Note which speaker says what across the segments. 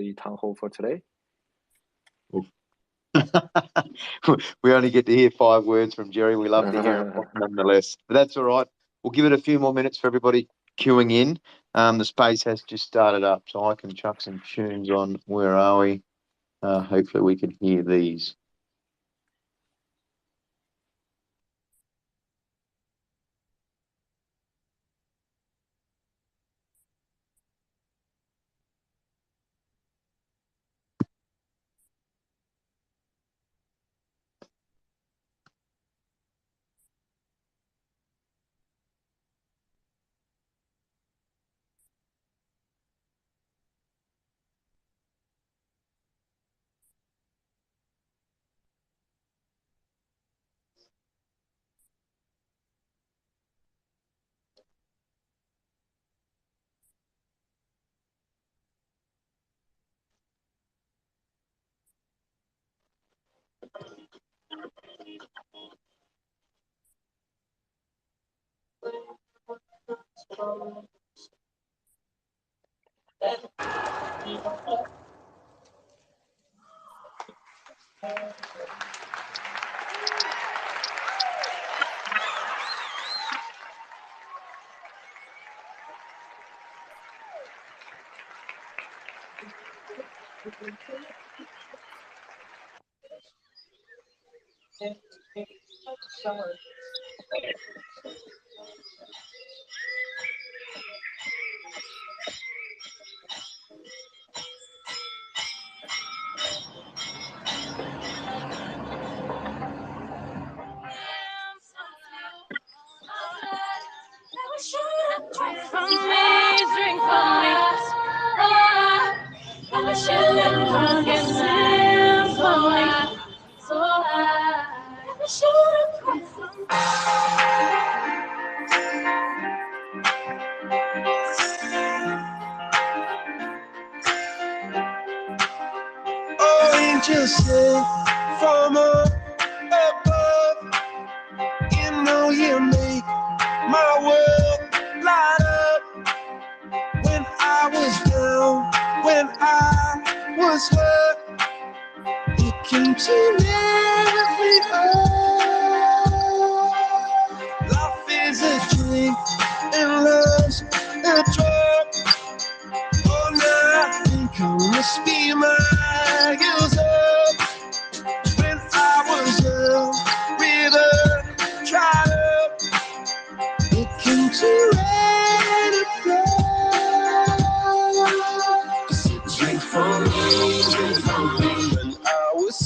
Speaker 1: the town hall for today?
Speaker 2: We only get to hear 5 words from Jerry. We love to hear them nonetheless. But that's all right. We'll give it a few more minutes for everybody queuing in. The space has just started up, so I can chuck some tunes on. Where are we? Hopefully we can hear these.
Speaker 3: Angels sing from above. You know you make my world light up. When I was down, when I was hurt, you came to lift me up. Life is a drink and love's a drug. Oh, now I think I must be my girls up. When I was a river dried up, it came to rain and flood. Drink from me, drink from me. When I was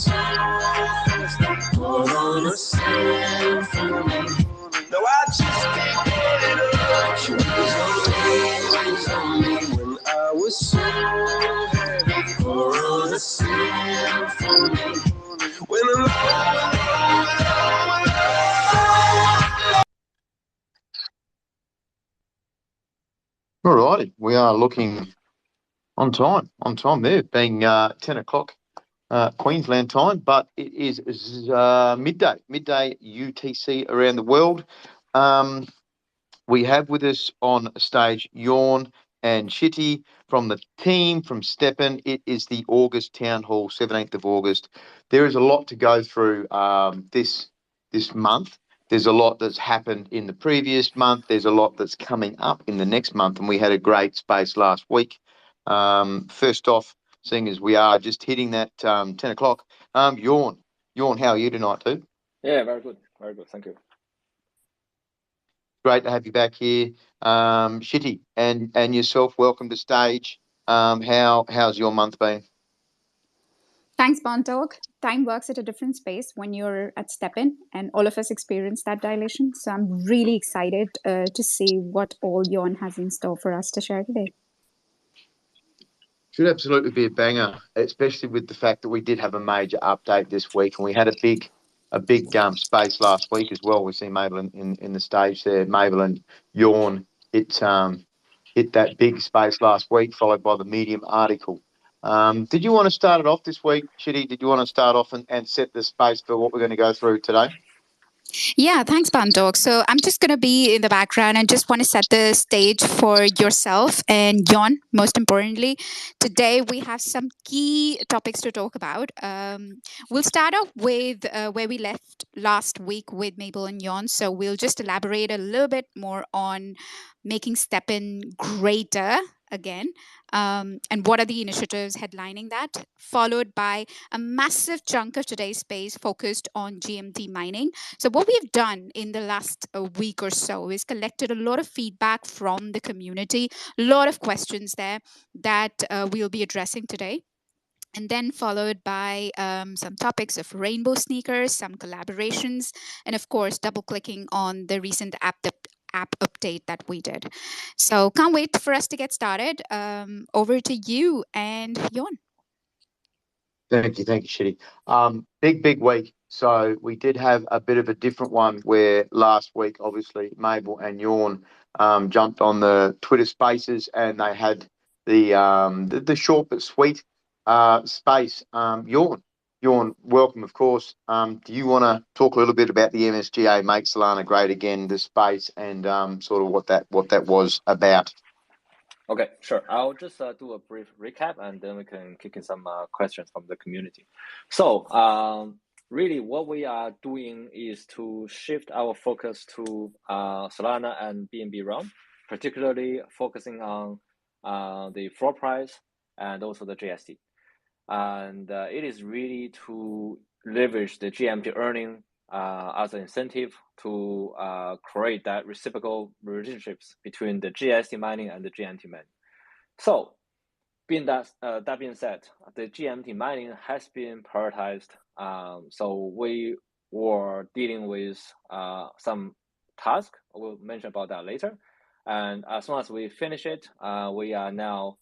Speaker 3: poured on a sand for me. No, I just can't get enough. She rains on me when I was so heavy. Pour on a sand for me. When I'm
Speaker 2: All righty. We are looking on time there, being 10 o'clock Queensland time, but it is midday UTC around the world. We have with us on stage Yawn and Shitty from the team from STEPN. It is the August Town Hall, 17th of August. There is a lot to go through this month. There's a lot that's happened in the previous month. There's a lot that's coming up in the next month, and we had a great space last week. First off, seeing as we are just hitting that 10 o'clock, Yawn, how are you tonight, too?
Speaker 1: Yeah, very good. Thank you.
Speaker 2: Great to have you back here. Shitty and yourself, welcome to stage. How's your month been?
Speaker 4: Thanks, Bontalk. Time works at a different space when you're at STEPN, and all of us experience that dilation. So I'm really excited to see what all Yawn has in store for us to share today.
Speaker 2: Should absolutely be a banger, especially with the fact that we did have a major update this week, and we had a big space last week as well. We see Mabel in the stage there. Mabel and Yawn hit that big space last week, followed by the Medium article. Did you want to start it off this week, Shitty? Did you want to start off and set the space for what we're going to go through today?
Speaker 4: Yeah, thanks, Bandok. So I'm just going to be in the background and just want to set the stage for yourself and Yon, most importantly. Today, we have some key topics to talk about. We'll start off with where we left last week with Mabel and Yon. So we'll just elaborate a little bit more on making STEPN greater again. And what are the initiatives headlining that, followed by a massive chunk of today's space focused on GMT mining. So what we've done in the last week or so is collected a lot of feedback from the community, a lot of questions there that we'll be addressing today. And then followed by some topics of rainbow sneakers, some collaborations, and of course, double clicking on the recent app update that we did. So can't wait for us to get started. Over to you and Yon.
Speaker 2: Thank you, Shitty. Big week. So we did have a bit of a different one where last week, obviously, Mabel and Yawn jumped on the Twitter Spaces and they had the short but sweet space. Yawn, welcome, of course. Do you want to talk a little bit about the MSGA Make Solana Great Again, the space, and sort of what that was about?
Speaker 1: Okay, sure. I'll just do a brief recap and then we can kick in some questions from the community. So really what we are doing is to shift our focus to Solana and BNB realm, particularly focusing on the floor price and also the GST. And it is really to leverage the GMT earning as an incentive to create that reciprocal relationships between the GST mining and the GMT mining. So, that being said, the GMT mining has been prioritized. So we were dealing with some task. We'll mention about that later. And as soon as we finish it, we are now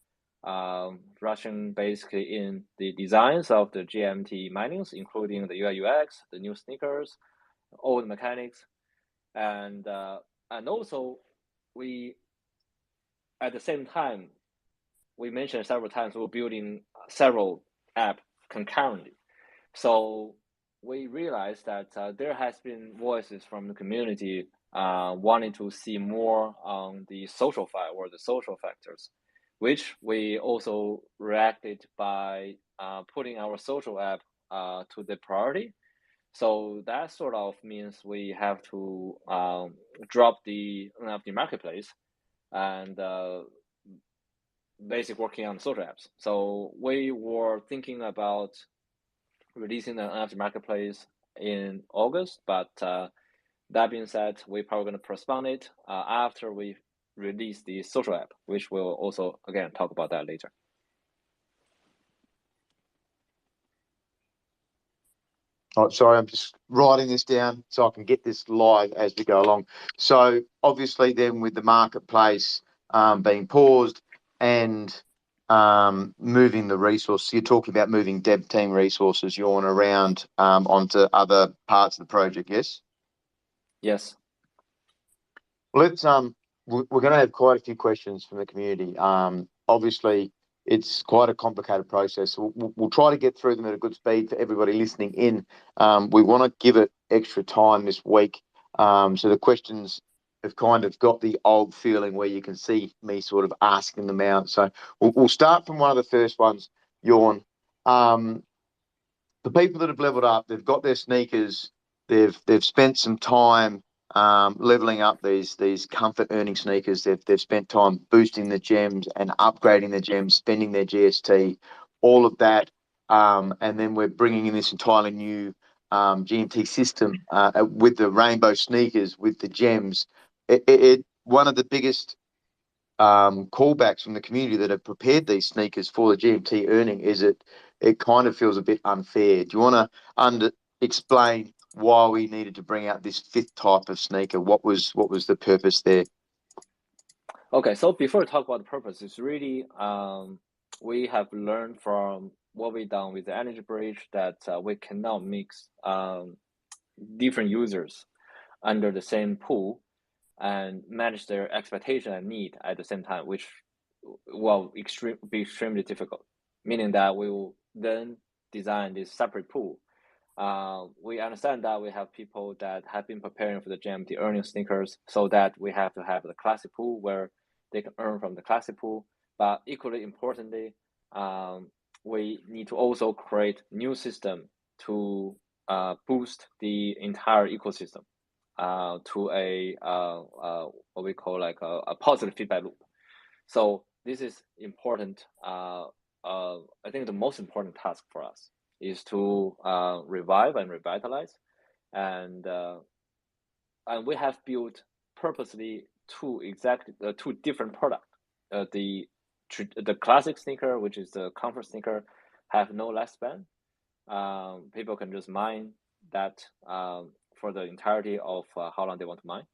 Speaker 1: rushing basically in the designs of the GMT minings, including the UI UX, the new sneakers, all the mechanics, and also we at the same time we mentioned several times we're building several apps concurrently. So we realized that there has been voices from the community wanting to see more on the social file or the social factors, which we also reacted by putting our social app to the priority. So that sort of means we have to drop the NFT marketplace and basic working on social apps. So we were thinking about releasing the NFT marketplace in August, but that being said, we're probably going to postpone it after we release the social app, which we'll also, again, talk about that later.
Speaker 2: Oh, sorry, I'm just writing this down so I can get this live as we go along. So obviously then with the marketplace being paused and moving the resources, you're talking about moving dev team resources, Yawn, around onto other parts of the project, yes?
Speaker 1: Yes.
Speaker 2: Let's we're going to have quite a few questions from the community. Obviously, it's quite a complicated process. We'll try to get through them at a good speed for everybody listening in. We want to give it extra time this week. So the questions have kind of got the old feeling where you can see me sort of asking them out. So we'll start from one of the first ones, Yawn. The people that have leveled up, they've got their sneakers, they've spent some time leveling up these comfort earning sneakers. They've spent time boosting the gems and upgrading the gems, spending their GST, all of that. And then we're bringing in this entirely new GMT system with the rainbow sneakers, with the gems. One of the biggest callbacks from the community that have prepared these sneakers for the GMT earning is it kind of feels a bit unfair. Do you want to explain why we needed to bring out this fifth type of sneaker? What was the purpose there?
Speaker 1: Okay, so before we talk about the purpose, it's really we have learned from what we've done with the energy bridge that we cannot mix different users under the same pool and manage their expectation and need at the same time, which will be extremely difficult. Meaning that we will then design this separate pool We understand that we have people that have been preparing for the GMT earning sneakers, so that we have to have the classic pool where they can earn from the classic pool. But equally importantly, we need to also create new system to boost the entire ecosystem to a what we call like a positive feedback loop. So this is important. I think the most important task for us is to revive and revitalize, and we have built purposely two different products. The classic sneaker, which is the comfort sneaker, have no lifespan. People can just mine that for the entirety of how long they want to mine.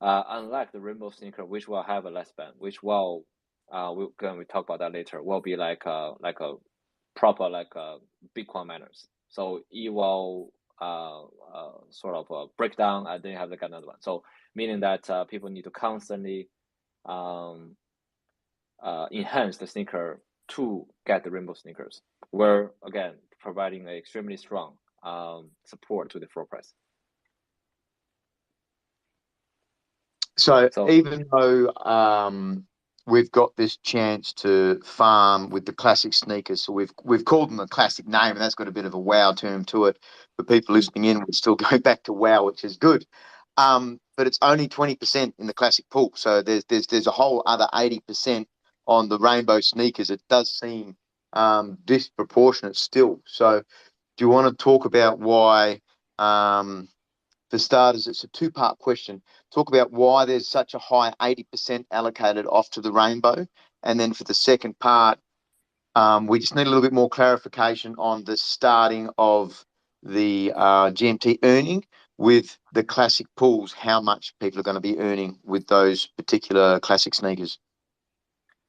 Speaker 1: Unlike the rainbow sneaker, which will have a lifespan, which will we talk about that later, will be like a proper Bitcoin miners. So it will sort of break down, and then you have like another one. So meaning that people need to constantly enhance the sneaker to get the rainbow sneakers. We're again providing an extremely strong support to the floor price.
Speaker 2: So even though we've got this chance to farm with the classic sneakers, so we've called them a classic name, and that's got a bit of a wow term to it. For people listening in, we're still going back to wow, which is good. But it's only 20% in the classic pool, so there's a whole other 80% on the rainbow sneakers. It does seem disproportionate still. So do you want to talk about why? For starters, it's a two-part question. Talk about why there's such a high 80% allocated off to the rainbow. And then for the second part, we just need a little bit more clarification on the starting of the GMT earning with the classic pools, how much people are going to be earning with those particular classic sneakers.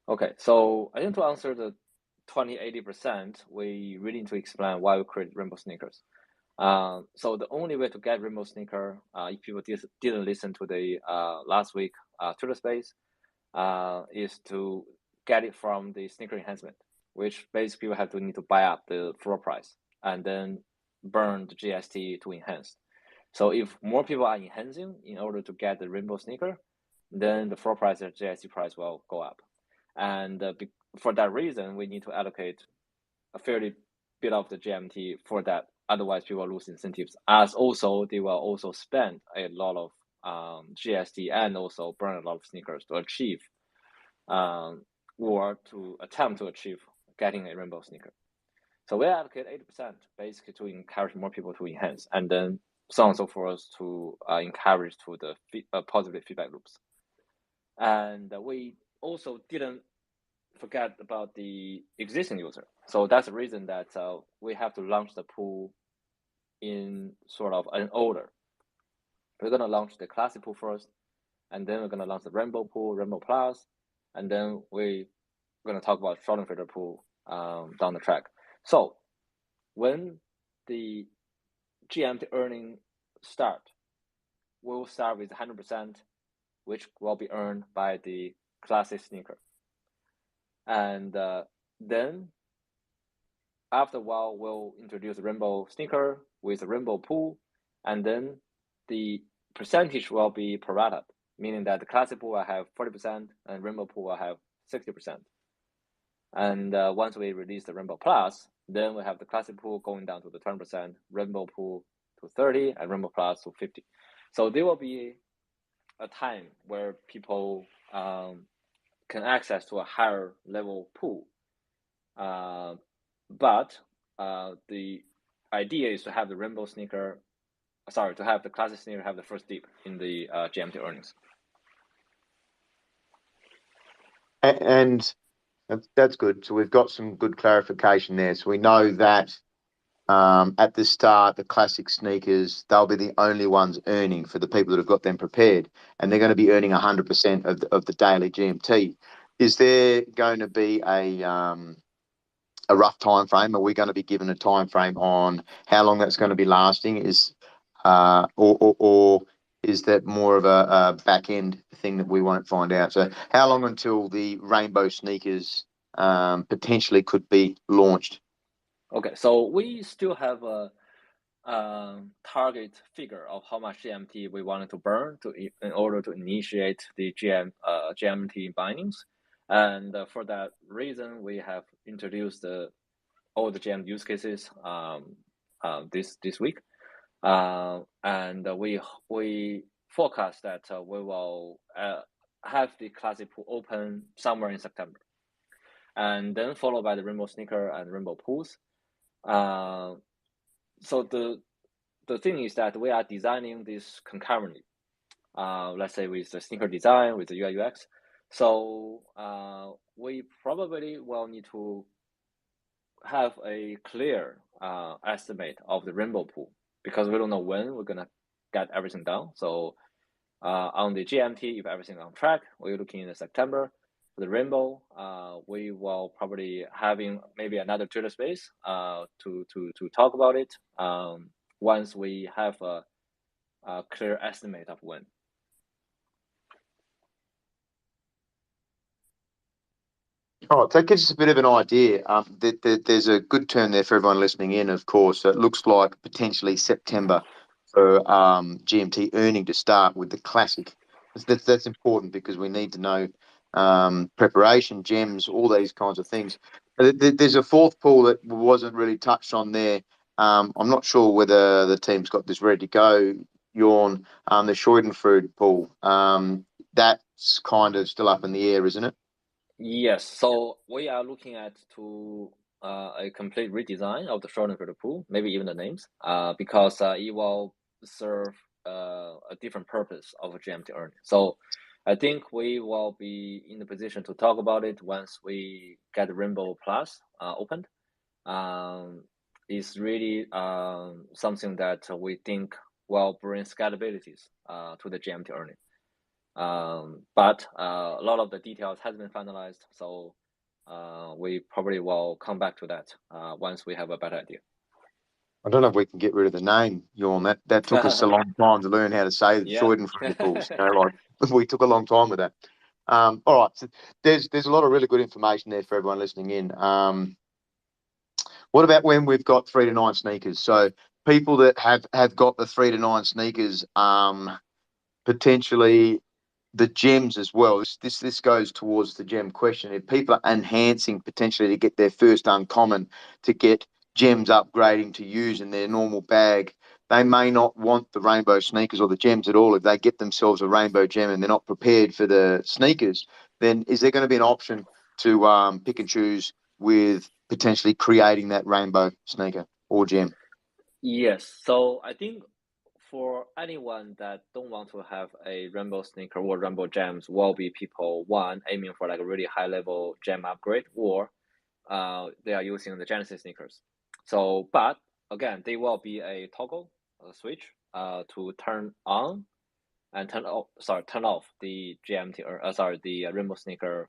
Speaker 1: Okay, so I think to answer the 80%, we really need to explain why we create rainbow sneakers. So the only way to get rainbow sneaker, if people didn't listen to the last week Twitter space, is to get it from the sneaker enhancement, which basically you have to need to buy up the floor price and then burn the GST to enhance. So if more people are enhancing in order to get the rainbow sneaker, then the floor price and GST price will go up. And for that reason, we need to allocate a fairly bit of the GMT for that. Otherwise, people lose incentives. As also, they will also spend a lot of GST and also burn a lot of sneakers to achieve or to attempt to achieve getting a rainbow sneaker. So we allocate 80% basically to encourage more people to enhance, and then so on and so forth to encourage to the positive feedback loops. And we also didn't forget about the existing user. So that's the reason that we have to launch the pool in sort of an order. We're going to launch the classic pool first, and then we're going to launch the rainbow pool, rainbow plus, and then we're going to talk about short filter pool down the track. So when the GMT earning start, we'll start with 100%, which will be earned by the classic sneaker. And then after a while, we'll introduce a rainbow sneaker with a rainbow pool, and then the percentage will be prorated, meaning that the classic pool will have 40% and rainbow pool will have 60%. And once we release the rainbow plus, then we have the classic pool going down to the 20%, rainbow pool to 30, and rainbow plus to 50. So there will be a time where people can access to a higher level pool. But the idea is to have the rainbow sneaker, to have the classic sneaker have the first dip in the GMT earnings.
Speaker 2: And that's good. So we've got some good clarification there. So we know that at the start, the classic sneakers, they'll be the only ones earning for the people that have got them prepared, and they're going to be earning 100% of the daily GMT. Is there going to be a rough time frame? Are we going to be given a time frame on how long that's going to be lasting? Or is that more of a back end thing that we won't find out? So how long until the rainbow sneakers potentially could be launched?
Speaker 1: Okay, so we still have target figure of how much GMT we wanted to burn in order to initiate the GMT bindings. And for that reason, we have introduced all the GM use cases this week. And we forecast that we will have the classic pool open somewhere in September, and then followed by the rainbow sneaker and rainbow pools. So the thing is that we are designing this concurrently. Let's say with the sneaker design, with the UI UX. So we probably will need to have a clear estimate of the rainbow pool, because we don't know when we're gonna get everything done. So on the GMT, if everything's on track, we're looking in September. For the rainbow, we will probably having maybe another Twitter space to talk about it once we have a clear estimate of when.
Speaker 2: All right, that gives us a bit of an idea. There's a good term there for everyone listening in, of course. It looks like potentially September for GMT earning to start with the classic. That's important because we need to know preparation, gems, all these kinds of things. There's a fourth pool that wasn't really touched on there. I'm not sure whether the team's got this ready to go, Jorn, the Schadenfreude pool. That's kind of still up in the air, isn't it?
Speaker 1: Yes, so we are looking at a complete redesign of the Schadenfreude pool, maybe even the names, because it will serve a different purpose of GMT earning. So I think we will be in the position to talk about it once we get Rainbow Plus opened. It's really something that we think will bring scalabilities to the GMT earning. But a lot of the details has been finalized, so we probably will come back to that once we have a better idea.
Speaker 2: I don't know if we can get rid of the name, Jorn. That took us a long time to learn how to say the Schadenfreude pools. We took a long time with that. All right, so there's a lot of really good information there for everyone listening in. What about when we've got 3 to 9 sneakers? So people that have got the 3 to 9 sneakers, potentially the gems as well. This goes towards the gem question. If people are enhancing potentially to get their first uncommon, to get gems upgrading to use in their normal bag, they may not want the rainbow sneakers or the gems at all. If they get themselves a rainbow gem and they're not prepared for the sneakers, then is there going to be an option to pick and choose with potentially creating that rainbow sneaker or gem?
Speaker 1: Yes, so I think for anyone that don't want to have a rainbow sneaker or rainbow gems, will be people aiming for like a really high level gem upgrade, or they are using the Genesis sneakers. So, but again, they will be a toggle switch to turn on and turn off the GMT or the rainbow sneaker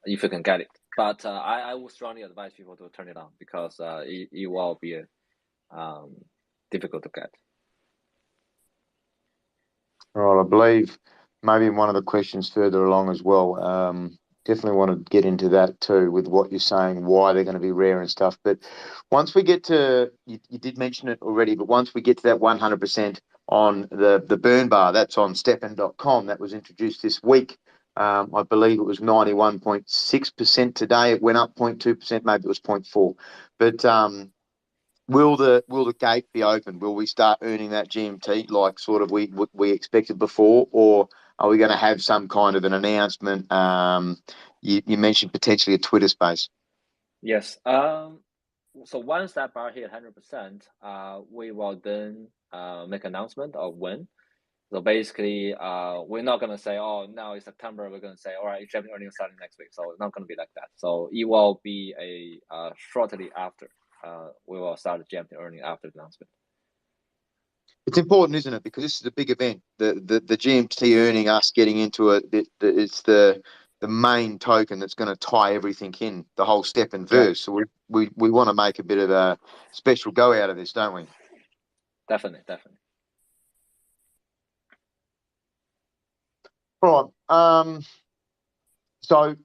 Speaker 1: if you can get it. But I would strongly advise people to turn it on, because it will be difficult to get.
Speaker 2: All right, I believe maybe one of the questions further along as well. Definitely want to get into that too, with what you're saying, why they're going to be rare and stuff. But once we get to, you did mention it already, but once we get to that 100% on the burn bar, that's on STEPN.com. That was introduced this week. I believe it was 91.6% today. It went up 0.2%, maybe it was 0.4. But will the gate be open? Will we start earning that GMT like sort of we expected before, or are we going to have some kind of an announcement? You mentioned potentially a Twitter space.
Speaker 1: Yes. So once that bar hit 100%, we will then make announcement of when. So basically, we're not gonna say, oh, now it's September. We're gonna say, all right, GMT earning starting next week. So it's not gonna be like that. So it will be shortly after. We will start the GMT earning after the announcement.
Speaker 2: It's important, isn't it? Because this is a big event. The GMT earning, us getting into it, it's the main token that's going to tie everything in, the whole step and verse. So we want to make a bit of a special go out of this, don't we?
Speaker 1: Definitely.
Speaker 2: All right. So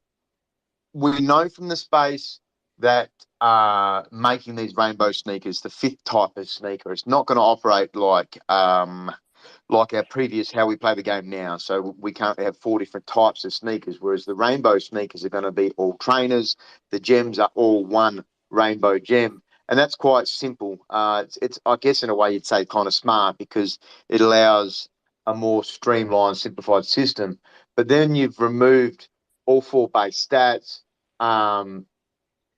Speaker 2: we know from the space that are making these rainbow sneakers the fifth type of sneaker. It's not going to operate like our previous how we play the game now. So we can't have 4 different types of sneakers, whereas the rainbow sneakers are going to be all trainers. The gems are all one rainbow gem. And that's quite simple. It's I guess in a way you'd say kind of smart because it allows a more streamlined, simplified system. But then you've removed all 4 base stats,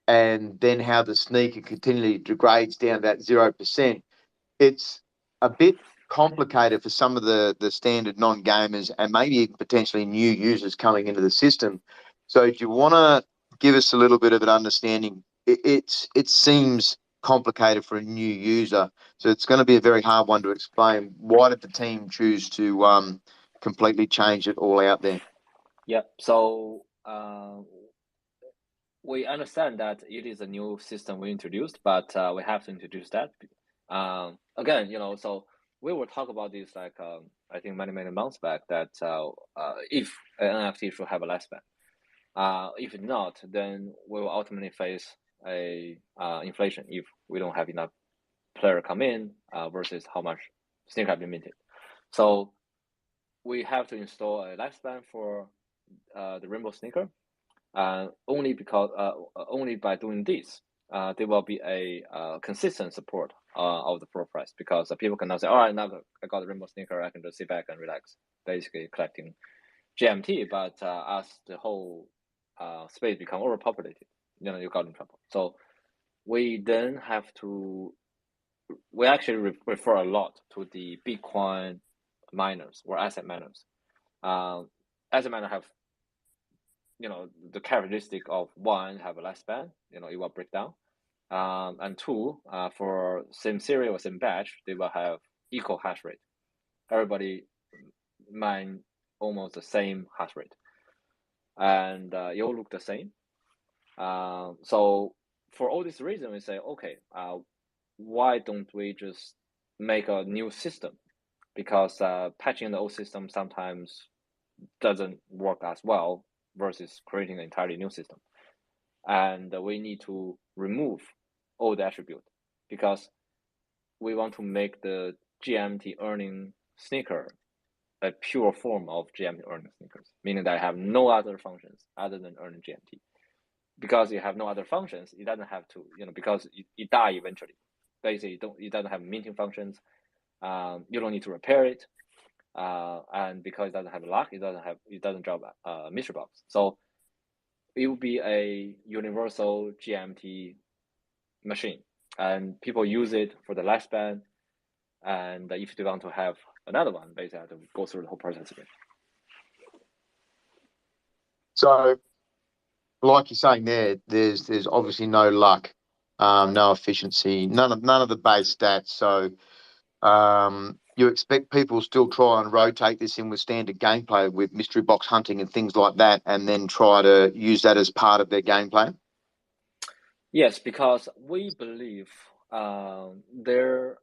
Speaker 2: and then how the sneaker continually degrades down that 0%. It's a bit complicated for some of the standard non-gamers and maybe even potentially new users coming into the system. So if you want to give us a little bit of an understanding, it seems complicated for a new user. So it's going to be a very hard one to explain. Why did the team choose to completely change it all out there?
Speaker 1: Yeah. So we understand that it is a new system we introduced, but we have to introduce that. Again, so we will talk about this like I think many months back that if an NFT should have a lifespan. If not, then we will ultimately face a inflation if we don't have enough player come in versus how much sneaker have been minted. So we have to install a lifespan for the Rainbow sneaker. Only by doing this, there will be a consistent support of the floor price because people cannot say, all right, now I got the Rainbow sneaker, I can just sit back and relax, basically collecting GMT. But as the whole space become overpopulated, you got in trouble. So we then we actually refer a lot to the Bitcoin miners or asset miners. Asset miners have the characteristic of one, have a lifespan, it will break down. And 2, for same serial or same batch, they will have equal hash rate. Everybody mine almost the same hash rate. And it all look the same. So for all this reason, we say, okay, why don't we just make a new system? Because patching the old system sometimes doesn't work as well versus creating an entirely new system. And we need to remove all the attribute because we want to make the GMT earning sneaker a pure form of GMT earning sneakers, meaning that I have no other functions other than earning GMT. Because you have no other functions, it doesn't have to, because it die eventually. Basically, it doesn't have minting functions. You don't need to repair it. And because it doesn't have lock, it doesn't drop a mystery box. So it will be a universal GMT machine, and people use it for the lifespan. And if they want to have another one, basically have to go through the whole process again.
Speaker 2: So, like you're saying there's obviously no luck, no efficiency, none of the base stats. So you expect people still try and rotate this in with standard gameplay with mystery box hunting and things like that, and then try to use that as part of their gameplay?
Speaker 1: Yes, because we believe there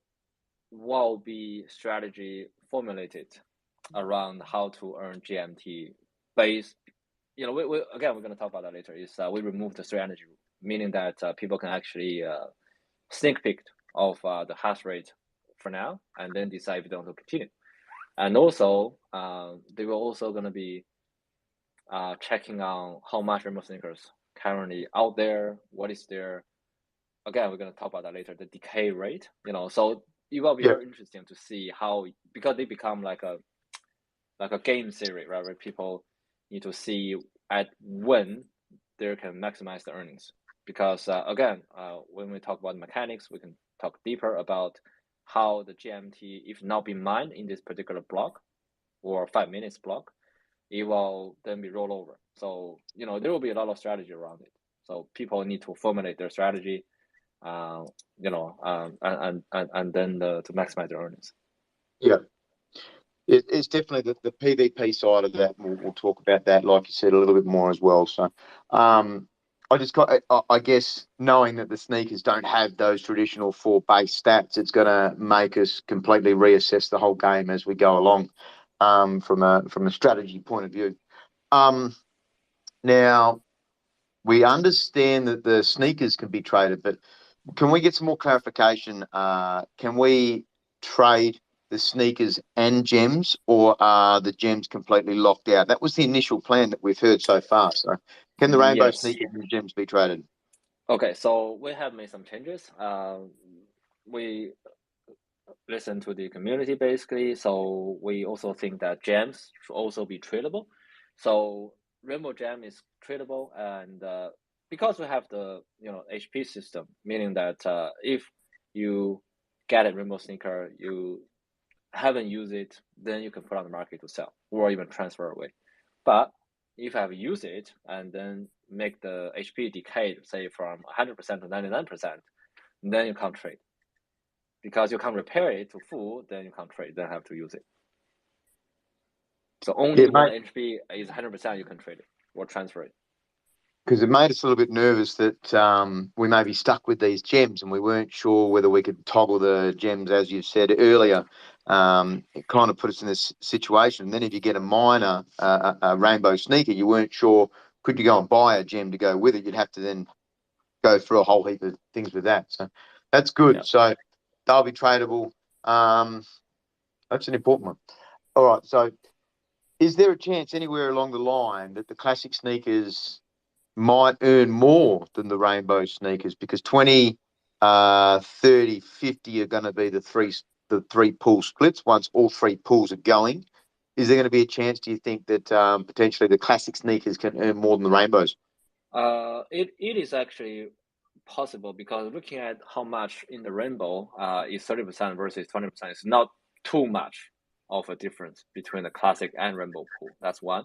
Speaker 1: will be strategy formulated around how to earn GMT based. We're going to talk about that later. Is we remove the strategy, meaning that people can actually sneak peek of the hash rate for now, and then decide if they want to continue. And also, they will also going to be checking on how much Rainbow sneakers currently out there. What is their, again, we're going to talk about that later, the decay rate. So it will be very interesting to see how, because they become like a game theory, right? Where people need to see at when they can maximize the earnings. Because again, when we talk about mechanics, we can talk deeper about how the GMT, if not be mined in this particular block or 5 minutes block, it will then be rolled over. So, there will be a lot of strategy around it. So people need to formulate their strategy, and then to maximize their earnings.
Speaker 2: Yeah. It's definitely the PvP side of that. We'll talk about that, like you said, a little bit more as well. So, I guess, knowing that the sneakers don't have those traditional 4 base stats, it's going to make us completely reassess the whole game as we go along, from a strategy point of view. Now, we understand that the sneakers can be traded, but can we get some more clarification? Can we trade the sneakers and gems, or are the gems completely locked out? That was the initial plan that we've heard so far. So can the rainbow
Speaker 1: Yes.
Speaker 2: sneakers and the gems be traded?
Speaker 1: Okay, so we have made some changes. We listen to the community basically, so we also think that gems should also be tradable. So rainbow gem is tradable, and because we have the HP system, meaning that if you get a rainbow sneaker, you haven't used it, then you can put on the market to sell or even transfer away. But if you have used it and then make the HP decay, say from 100% to 99%, then you can't trade. Because you can't repair it to full, then you can't trade, then have to use it. So only when HP is 100%, you can trade it or transfer it.
Speaker 2: Because it made us a little bit nervous that we may be stuck with these gems and we weren't sure whether we could toggle the gems, as you said earlier. It kind of put us in this situation. And then if you get a minor, a rainbow sneaker, you weren't sure, could you go and buy a gem to go with it? You'd have to then go through a whole heap of things with that. So that's good. Yeah. So they'll be tradable. That's an important one. All right. So is there a chance anywhere along the line that the classic sneakers might earn more than the rainbow sneakers, because 20, 30, 50 are going to be the three pool splits once all three pools are going? Is there going to be a chance, do you think, that potentially the classic sneakers can earn more than the rainbows?
Speaker 1: It is actually possible, because looking at how much in the rainbow is 30% versus 20%, is not too much of a difference between the classic and rainbow pool. That's one.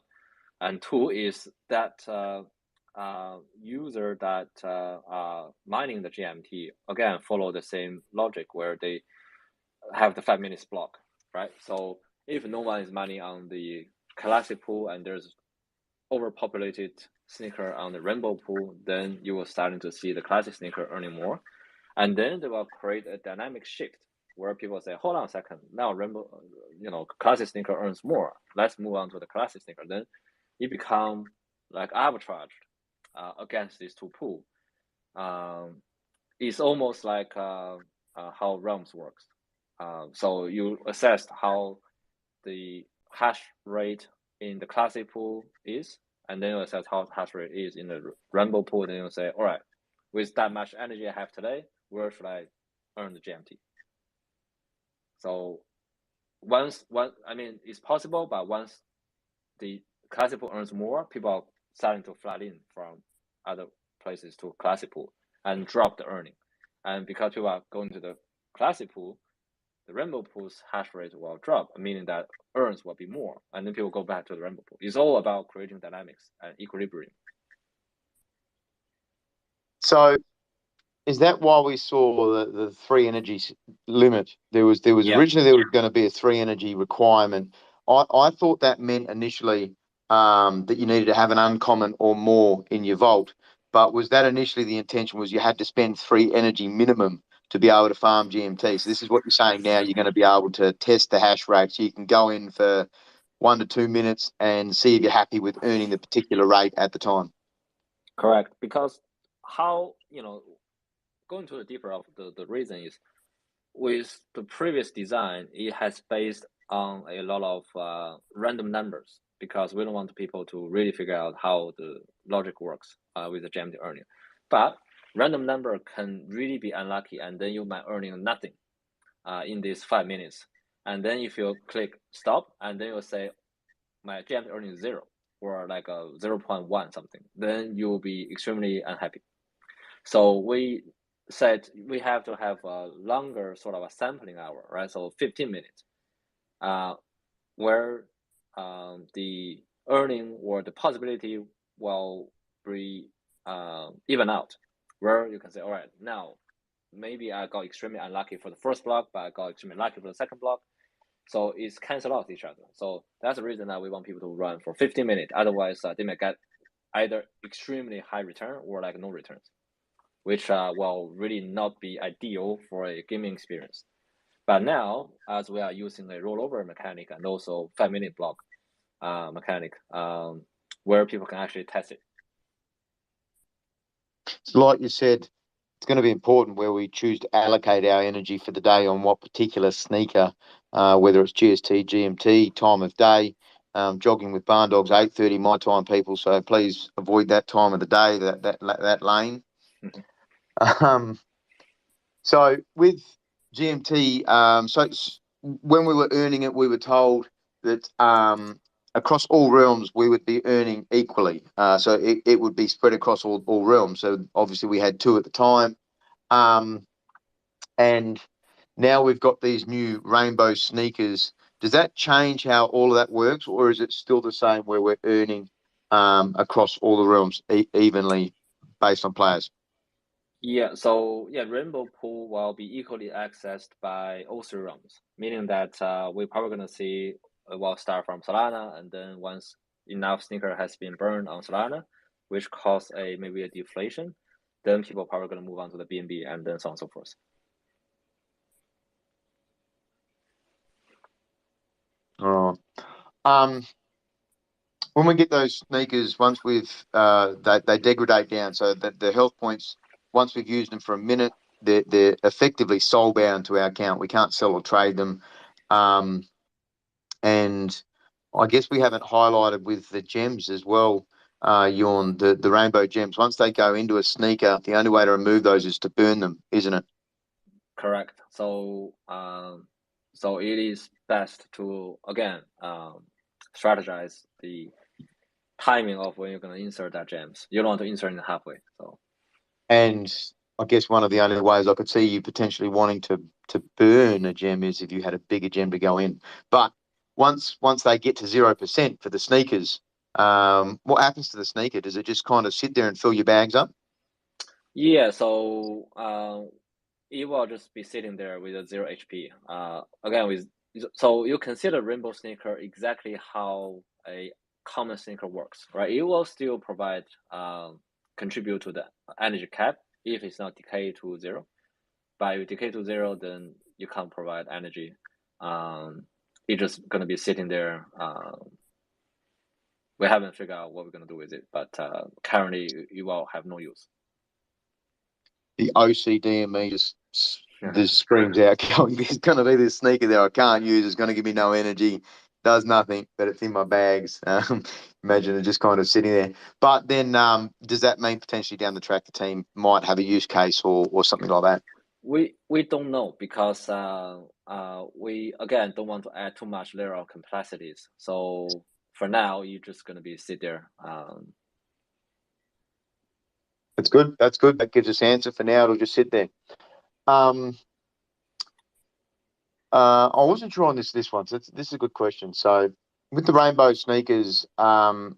Speaker 1: And two is that user that mining the GMT, again, follow the same logic where they have the 5 minutes block, right? So if no one is mining on the classic pool and there's overpopulated sneaker on the rainbow pool, then you will starting to see the classic sneaker earning more. And then they will create a dynamic shift where people say, hold on a second, now rainbow, classic sneaker earns more. Let's move on to the classic sneaker. Then it become like arbitrage against these two pools. It's almost like how realms works. So you assess how the hash rate in the classic pool is, and then you assess how the hash rate is in the rainbow pool. Then you say, all right, with that much energy I have today, where should I earn the GMT? So it's possible, but once the classic pool earns more, people are starting to flood in from other places to classic pool and drop the earning. And because people are going to the classic pool, the rainbow pool's hash rate will drop, meaning that earns will be more, and then people go back to the rainbow pool. It's all about creating dynamics and equilibrium.
Speaker 2: So is that why we saw the 3 energy limit? There was originally there was going to be a 3 energy requirement. I thought that meant initially that you needed to have an uncommon or more in your vault, but was that initially the intention, was you had to spend 3 energy minimum to be able to farm GMT? So this is what you're saying now, you're going to be able to test the hash rate, so you can go in for 1 to 2 minutes and see if you're happy with earning the particular rate at the time.
Speaker 1: Correct, because how, going to the deeper of the reason is, with the previous design, it has based on a lot of random numbers, because we don't want people to really figure out how the logic works with the GMT earning. But random number can really be unlucky, and then you might earning nothing in these 5 minutes. And then if you click stop, and then you'll say, my GMT earning is 0, or like a 0.1 something, then you'll be extremely unhappy. So we said we have to have a longer sort of a sampling hour, right? So 15 minutes, where the earning or the possibility will be even out, where you can say, all right, now maybe I got extremely unlucky for the first block, but I got extremely lucky for the second block. So it's cancel out each other. So that's the reason that we want people to run for 15 minutes. Otherwise, they may get either extremely high return or like no returns, which will really not be ideal for a gaming experience. But now, as we are using a rollover mechanic and also 5-minute block mechanic, where people can actually test it.
Speaker 2: So like you said, it's going to be important where we choose to allocate our energy for the day on what particular sneaker, whether it's GST, GMT, time of day. Jogging with barn dogs 8:30 my time, people. So please avoid that time of the day, that lane. So with GMT, when we were earning it, we were told that across all realms we would be earning equally. So it would be spread across all realms. So obviously we had 2 at the time. And now we've got these new rainbow sneakers. Does that change how all of that works, or is it still the same where we're earning across all the realms evenly based on players?
Speaker 1: Yeah, so yeah, Rainbow Pool will be equally accessed by all 3 realms, meaning that we're probably going to see we'll start from Solana, and then once enough sneaker has been burned on Solana, which cause maybe a deflation, then people are probably going to move on to the BNB and then so on and so forth.
Speaker 2: All right. When we get those sneakers, once we've they degrade down, so that the health points, once we've used them for a minute, they're effectively soul bound to our account. We can't sell or trade them. And I guess we haven't highlighted with the gems as well, Ewan, the rainbow gems. Once they go into a sneaker, the only way to remove those is to burn them, isn't it?
Speaker 1: Correct. So so it is best to again strategize the timing of when you're going to insert that gems. You don't want to insert it halfway. So.
Speaker 2: And I guess one of the only ways I could see you potentially wanting to burn a gem is if you had a bigger gem to go in. But once they get to 0% for the sneakers, what happens to the sneaker? Does it just kind of sit there and fill your bags up?
Speaker 1: Yeah, so it will just be sitting there with a 0 HP. Again, so you consider Rainbow sneaker exactly how a common sneaker works, right? It will still provide contribute to the energy cap if it's not decay to 0. But if you decay to 0, then you can't provide energy. It's just gonna be sitting there. We haven't figured out what we're gonna do with it, but currently it will have no use.
Speaker 2: The OCD in me just screams out, going, there's going to be this sneaker there I can't use. It's going to give me no energy, does nothing, but it's in my bags. Imagine it just kind of sitting there. But then does that mean potentially down the track the team might have a use case or something like that?
Speaker 1: We don't know because we again don't want to add too much layer of complexities. So for now, you're just going to be sit there.
Speaker 2: That's good. That's good. That gives us answer for now. It'll just sit there. I wasn't sure on this one. So this is a good question. So with the rainbow sneakers, can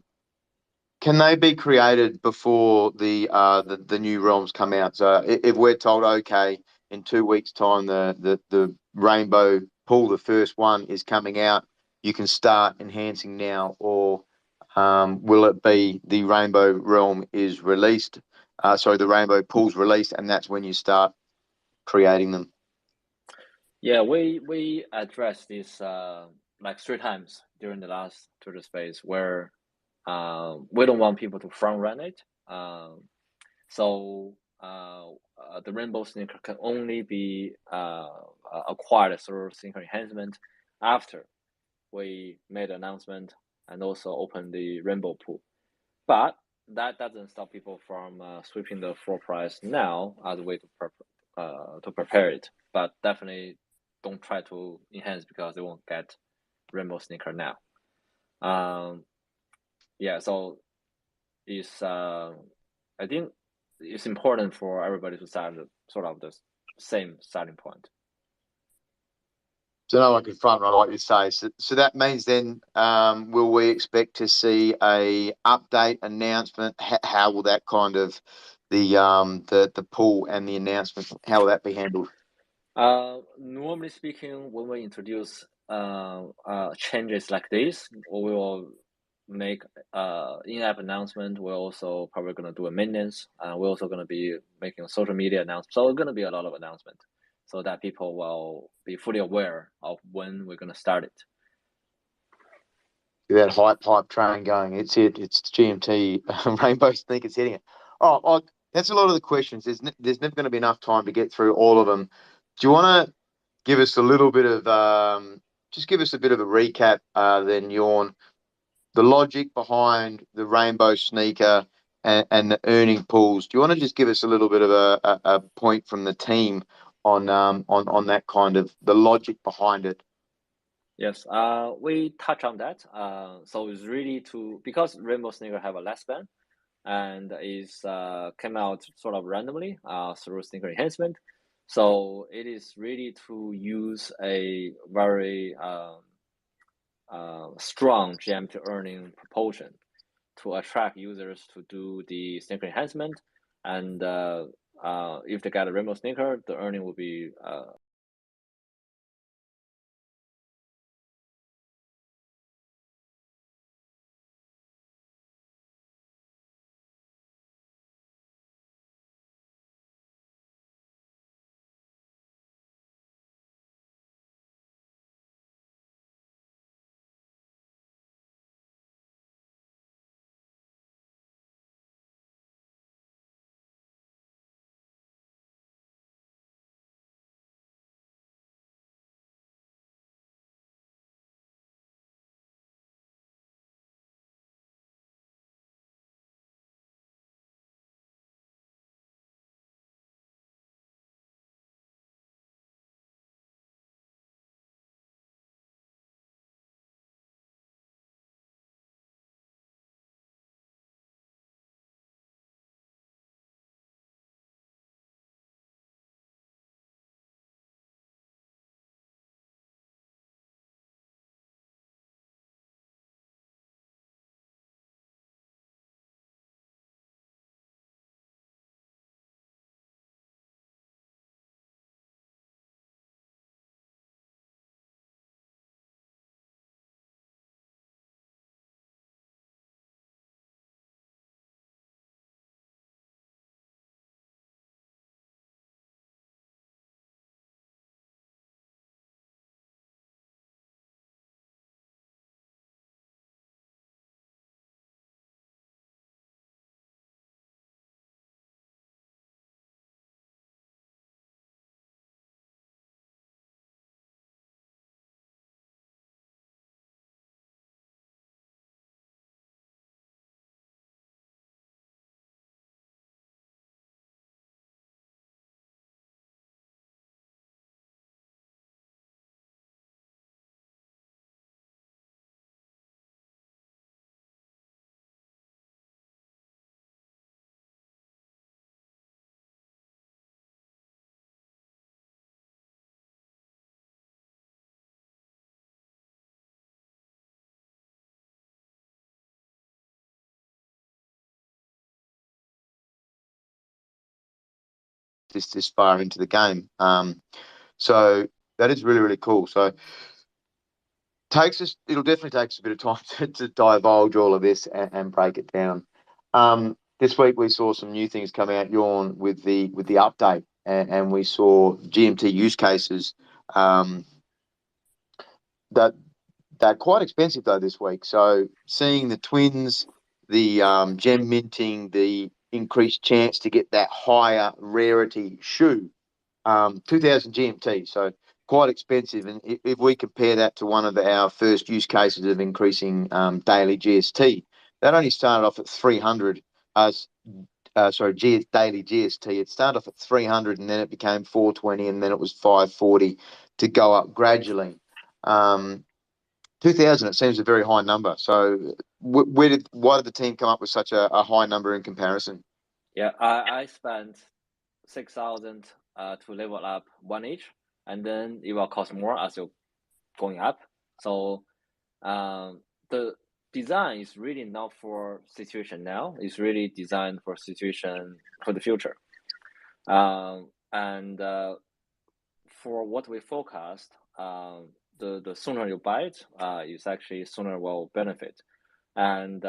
Speaker 2: they be created before the new realms come out? So if we're told, okay, in 2 weeks' time, the rainbow pool, the first one, is coming out, you can start enhancing now, or will it be the rainbow realm is released? The rainbow pool's released, and that's when you start creating them.
Speaker 1: Yeah, we addressed this like 3 times during the last Twitter space where we don't want people to front run it. So the rainbow sneaker can only be acquired through sneaker enhancement after we made an announcement and also opened the rainbow pool. But that doesn't stop people from sweeping the floor price now as a way to prepare it. But definitely don't try to enhance because they won't get rainbow sneaker now. Yeah, so it's I think it's important for everybody to start sort of the same starting point.
Speaker 2: So no one can front run like you say. So that means then, will we expect to see a update announcement? How will that kind of the pool and the announcement? How will that be handled?
Speaker 1: Normally speaking, when we introduce changes like this, we will make in-app announcement. We're also probably going to do a maintenance. We're also going to be making a social media announcement. So it's going to be a lot of announcement so that people will be fully aware of when we're going to start it.
Speaker 2: That hype train going. It's GMT Rainbow sneakers hitting it. Oh, that's a lot of the questions. There's never going to be enough time to get through all of them. Do you want to give us a little bit of just give us a bit of a recap, then, Jorn, the logic behind the rainbow sneaker and the earning pools? Do you want to just give us a little bit of a point from the team on that kind of the logic behind it?
Speaker 1: Yes, we touch on that. So it's really because rainbow sneaker have a less band and is came out sort of randomly through sneaker enhancement. So it is really to use a very strong GM to earning proportion to attract users to do the sneaker enhancement. And if they get a rainbow sneaker, the earning will be
Speaker 2: this far into the game. So that is really, really cool. So it'll definitely take us a bit of time to divulge all of this and break it down. This week we saw some new things come out, Jorn, with the update, and we saw GMT use cases that they're quite expensive though this week. So seeing the twins, the gem minting, the increased chance to get that higher rarity shoe, 2,000 GMT, so quite expensive. And if we compare that to one of our first use cases of increasing daily GST, that only started off at 300. Daily GST. It started off at 300, and then it became 420, and then it was 540 to go up gradually. 2,000, it seems a very high number. So why did the team come up with such a high number in comparison?
Speaker 1: Yeah, I spent 6,000 to level up one each, and then it will cost more as you're going up. So the design is really not for situation now. It's really designed for situation for the future. And for what we forecast, the sooner you buy it, is actually sooner will benefit. And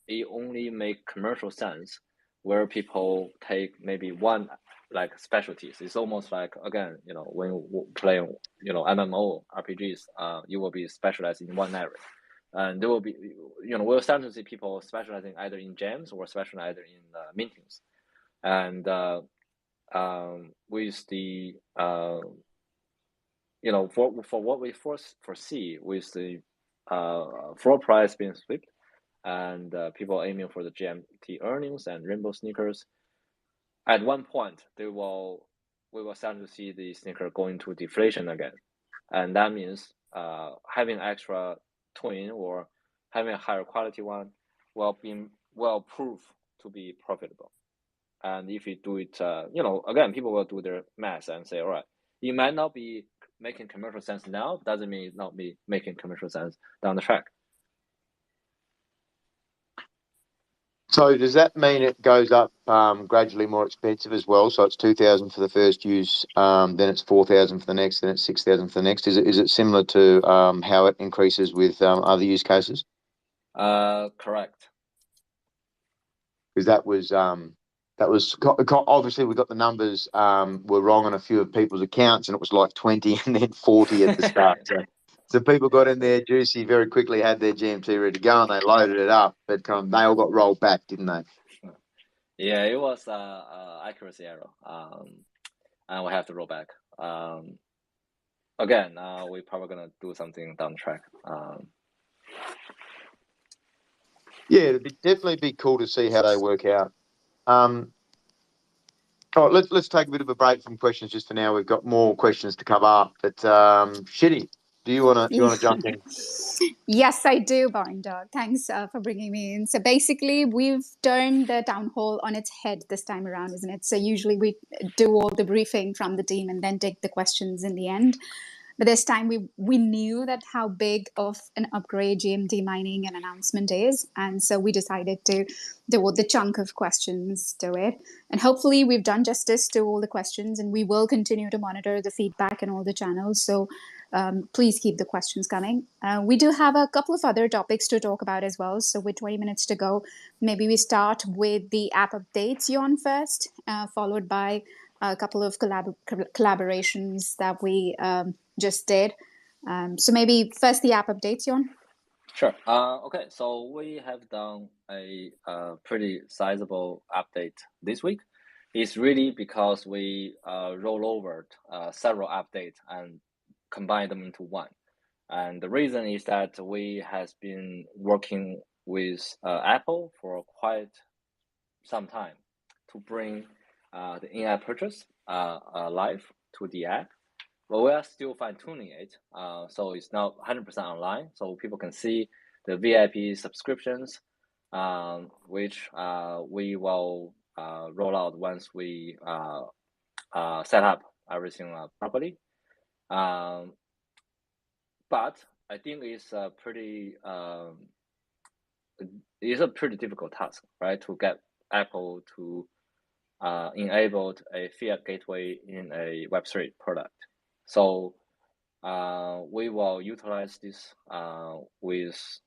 Speaker 1: it only make commercial sense where people take maybe one like specialties. It's almost like, again, when you play, MMO RPGs, you will be specialized in one area. And there will be, we'll start to see people specializing either in gems or specializing either in mintings. and with the for what we foresee with the floor price being swept and people aiming for the GMT earnings and rainbow sneakers, at one point we will start to see the sneaker going to deflation again, and that means having extra twin or having a higher quality one will prove to be profitable. And if you do it, again, people will do their math and say, all right, it might not be making commercial sense now, doesn't mean it's not be making commercial sense down the track.
Speaker 2: So does that mean it goes up gradually more expensive as well? So it's 2,000 for the first use, then it's 4,000 for the next, then it's 6,000 for the next. Is it similar to how it increases with other use cases?
Speaker 1: Correct.
Speaker 2: Because that was obviously we got the numbers were wrong on a few of people's accounts, and it was like 20 and then 40 at the start. So people got in there juicy very quickly, had their GMT ready to go, and they loaded it up, but they all got rolled back, didn't they?
Speaker 1: Yeah, it was accuracy error, and we have to roll back. Again, we're probably gonna do something down the track.
Speaker 2: Yeah, it'd definitely be cool to see how they work out. All right, let's take a bit of a break from questions just for now. We've got more questions to cover up, but Shitty, do you want to jump in?
Speaker 4: Yes, I do, Barn Dog. Thanks for bringing me in. So basically, we've turned the town hall on its head this time around, isn't it? So usually we do all the briefing from the team and then take the questions in the end. But this time we knew that how big of an upgrade GMT mining and announcement is. And so we decided to devote the chunk of questions to it. And hopefully we've done justice to all the questions, and we will continue to monitor the feedback in all the channels. So please keep the questions coming. We do have a couple of other topics to talk about as well. So with 20 minutes to go, maybe we start with the app updates, Jon, first, followed by a couple of collaborations that we just did. So maybe first the app updates, Jon.
Speaker 1: Sure. Okay, so we have done a pretty sizable update this week. It's really because we roll over several updates and combine them into one. And the reason is that we has been working with Apple for quite some time to bring the in-app purchase live to the app. But we are still fine-tuning it, so it's not 100% online, so people can see the VIP subscriptions, which we will roll out once we set up everything properly. But I think it's a pretty difficult task, right? To get Apple to enable a fiat gateway in a Web3 product. So we will utilize this with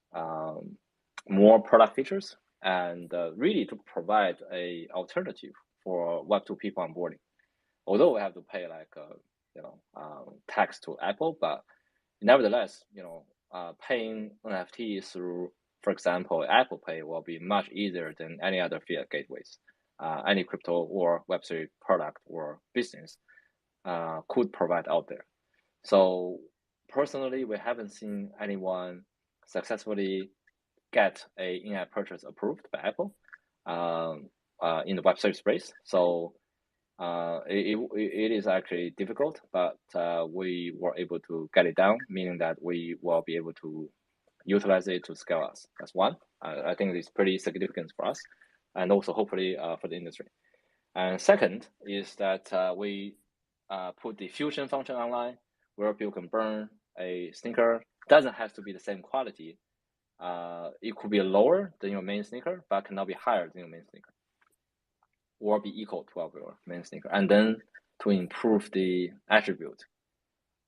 Speaker 1: more product features and really to provide a alternative for Web2 people onboarding. Although we have to pay like tax to Apple, but nevertheless, paying NFTs through, for example, Apple Pay will be much easier than any other fiat gateways. Any crypto or Web3 product or business could provide out there. So personally, we haven't seen anyone successfully get a in-app purchase approved by Apple in the Web3 space. So it is actually difficult, but we were able to get it down, meaning that we will be able to utilize it to scale us. That's one. I think it's pretty significant for us, and also hopefully for the industry. And second is that we put the fusion function online, where people can burn a sneaker. Doesn't have to be the same quality. It could be lower than your main sneaker, but cannot be higher than your main sneaker, or be equal to your main sneaker. And then to improve the attribute,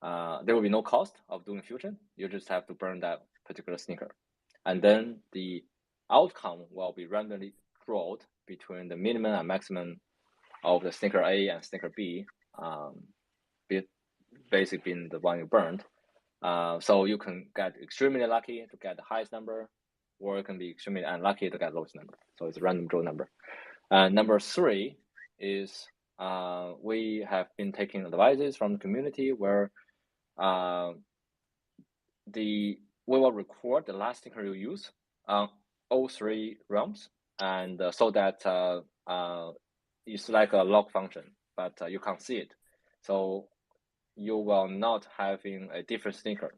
Speaker 1: there will be no cost of doing fusion. You just have to burn that particular sneaker, and then the outcome will be randomly drawn between the minimum and maximum of the sneaker A and sneaker B, basic being the one you burned. So you can get extremely lucky to get the highest number, or you can be extremely unlucky to get the lowest number. So it's a random draw number. Number three is we have been taking advices from the community where we will record the last sneaker you use on all 3 realms, and so that it's like a log function, but you can't see it. So you will not having a different sneaker.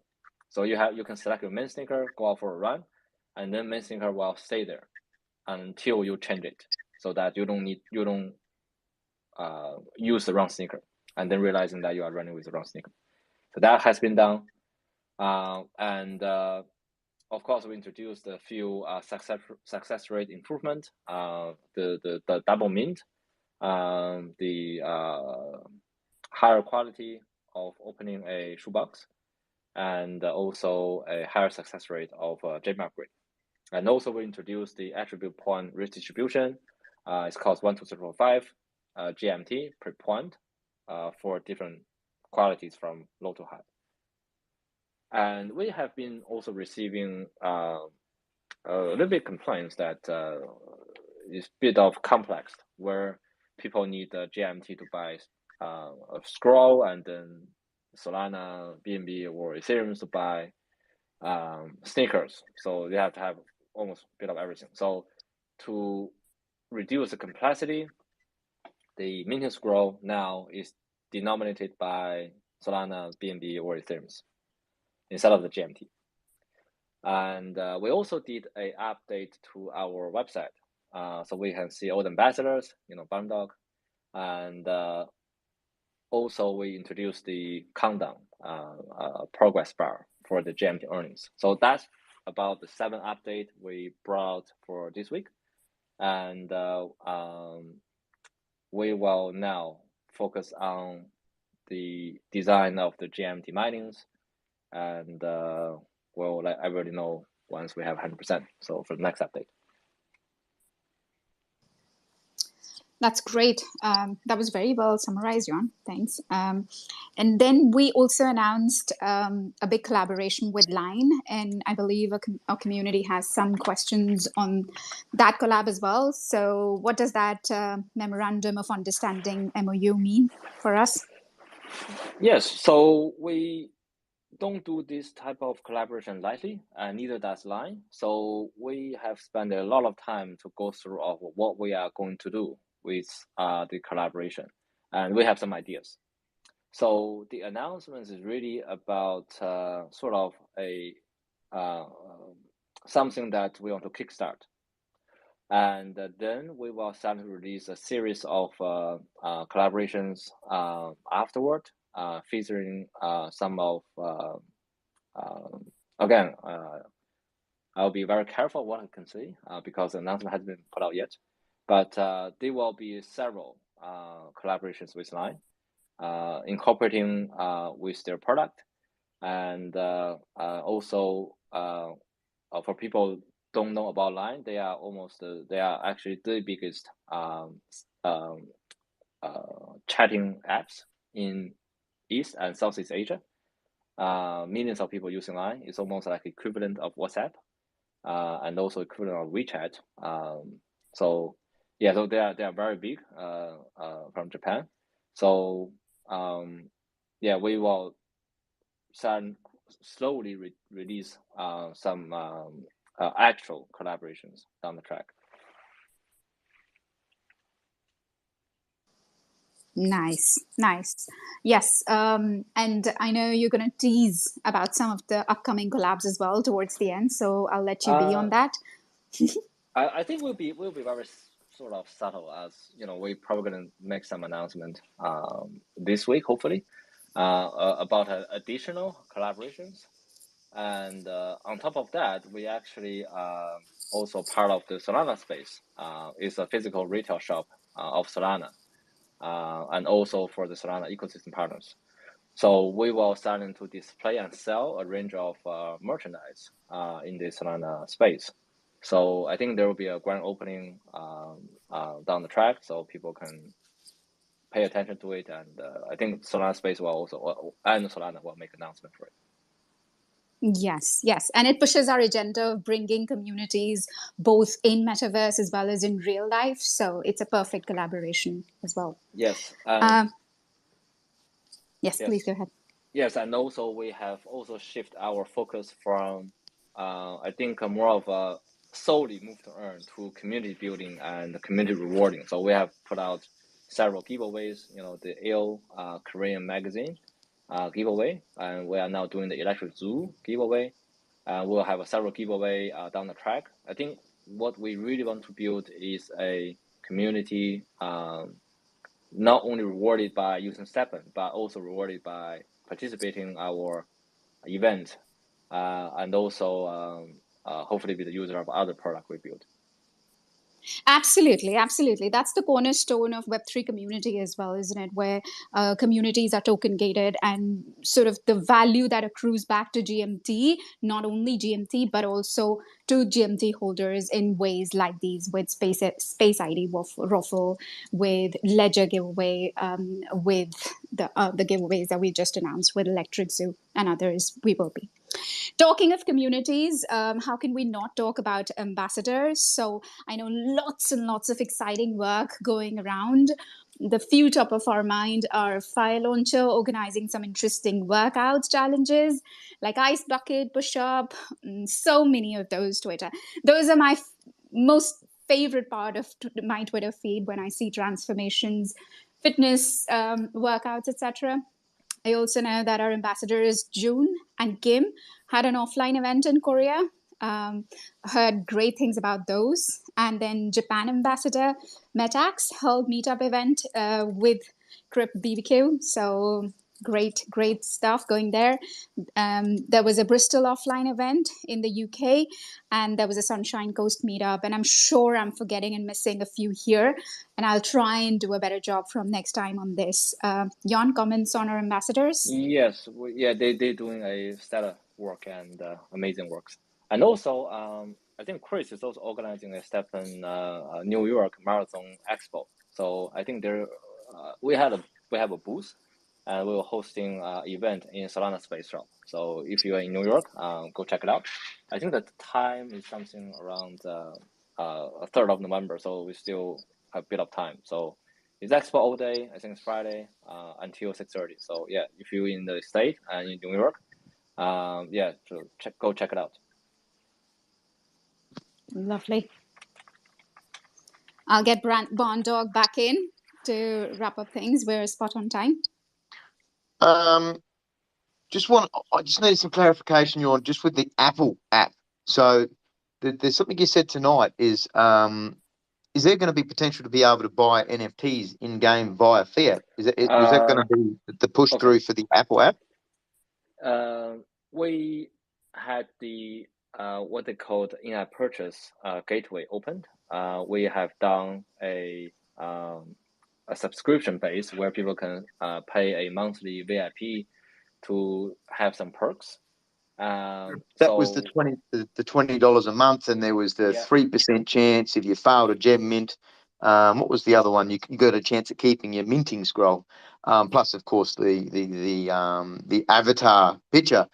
Speaker 1: So you can select your main sneaker, go out for a run, and then main sneaker will stay there until you change it, so that you don't use the wrong sneaker and then realizing that you are running with the wrong sneaker. So that has been done, and of course we introduced a few success rate improvement, the double mint, the higher quality of opening a shoebox, and also a higher success rate of JM upgrade. And also we introduced the attribute point risk distribution. It's called 1, 2, 3, 4, 5 GMT per point for different qualities from low to high. And we have been also receiving a little bit complaints that it's a bit of complex, where people need a GMT to buy a scroll, and then Solana, BNB, or Ethereum to buy sneakers. So they have to have almost a bit of everything. So to reduce the complexity, the minting scroll now is denominated by Solana, BNB, or Ethereum instead of the GMT. And we also did an update to our website, so we can see all the ambassadors, Bandog, and also we introduced the countdown progress bar for the GMT earnings. So that's about the 7 update we brought for this week, and we will now focus on the design of the GMT minings, and we'll let everybody know once we have 100%. So for the next update.
Speaker 4: That's great. That was very well summarized, Jan. Thanks. And then we also announced a big collaboration with Line, and I believe our community has some questions on that collab as well. So what does that Memorandum of Understanding, MOU, mean for us?
Speaker 1: Yes, so we don't do this type of collaboration lightly, and neither does Line. So we have spent a lot of time to go through of what we are going to do with the collaboration, and we have some ideas. So the announcement is really about sort of a something that we want to kickstart, and then we will start to release a series of collaborations afterward, featuring some of again. I'll be very careful what I can say because the announcement hasn't been put out yet. But there will be several collaborations with Line, incorporating with their product, and also for people who don't know about Line, they are actually the biggest chatting apps in East and Southeast Asia. Millions of people using Line. It's almost like equivalent of WhatsApp, and also equivalent of WeChat. So they are very big from Japan. So we will slowly release some actual collaborations down the track.
Speaker 4: Nice. Yes, and I know you're going to tease about some of the upcoming collabs as well towards the end, so I'll let you be on that.
Speaker 1: I think we'll be very sort of subtle, as we're probably going to make some announcement this week, hopefully, about additional collaborations. And on top of that, we actually also part of the Solana space. Is a physical retail shop of Solana, and also for the Solana ecosystem partners. So we will start to display and sell a range of merchandise in the Solana space. So I think there will be a grand opening down the track, so people can pay attention to it. And I think Solana space will also, and Solana will make announcement for it.
Speaker 4: Yes, yes. And it pushes our agenda of bringing communities both in metaverse as well as in real life. So it's a perfect collaboration as well.
Speaker 1: Yes.
Speaker 4: Yes,
Speaker 1: Yes.
Speaker 4: please go ahead.
Speaker 1: Yes, and also we have also shift our focus from I think more of a solely move to earn to community building and community rewarding. So we have put out several giveaways. The ill Korean magazine giveaway, and we are now doing the electric zoo giveaway. We'll have several giveaway down the track. I think what we really want to build is a community not only rewarded by using STEPN, but also rewarded by participating in our event, and also hopefully be the user of other product we build.
Speaker 4: Absolutely, absolutely. That's the cornerstone of Web3 community as well, isn't it? Where communities are token gated and sort of the value that accrues back to GMT, not only GMT, but also to GMT holders in ways like these with Space ID Raffle, with Ledger giveaway, with the giveaways that we just announced with Electric Zoo and others we will be. Talking of communities, how can we not talk about ambassadors? So I know lots and lots of exciting work going around. The few top of our mind are Fire Launcher organizing some interesting workouts challenges like Ice Bucket, Push Up, so many of those Twitter. Those are my most favorite part of my Twitter feed when I see transformations, fitness, workouts, etc. I also know that our ambassadors June and Kim had an offline event in Korea. Heard great things about those. And then Japan ambassador Metax held meetup event with Crip BBQ. So great stuff going there. There was a Bristol offline event in the UK, and there was a Sunshine Coast meetup. And I'm sure I'm forgetting and missing a few here, and I'll try and do a better job from next time on this. Jan, comments on our ambassadors?
Speaker 1: Yes, they're doing a stellar work and amazing works. And also, I think Chris is also organizing a STEPN New York Marathon Expo. So I think we have a booth, and we were hosting event in Solana Space Shop. So if you are in New York, go check it out. I think the time is something around 3rd of November, so we still have a bit of time. So it's expo all day. I think it's Friday until 6:30. So yeah, if you're in the state and in New York, so go check it out.
Speaker 4: Lovely. I'll get Bond Dog back in to wrap up things. We're spot on time.
Speaker 2: I just need some clarification on just with the Apple app. So there's something you said tonight is there going to be potential to be able to buy NFTs in game via fiat? Was that going to be the push through for the Apple app?
Speaker 1: We had the what they called in-app purchase gateway opened. We have done a subscription base where people can pay a monthly VIP to have some perks.
Speaker 2: That was the $20 a month, and there was the 3% chance if you failed a gem mint. What was the other one? You got a chance at keeping your minting scroll, plus of course the avatar picture.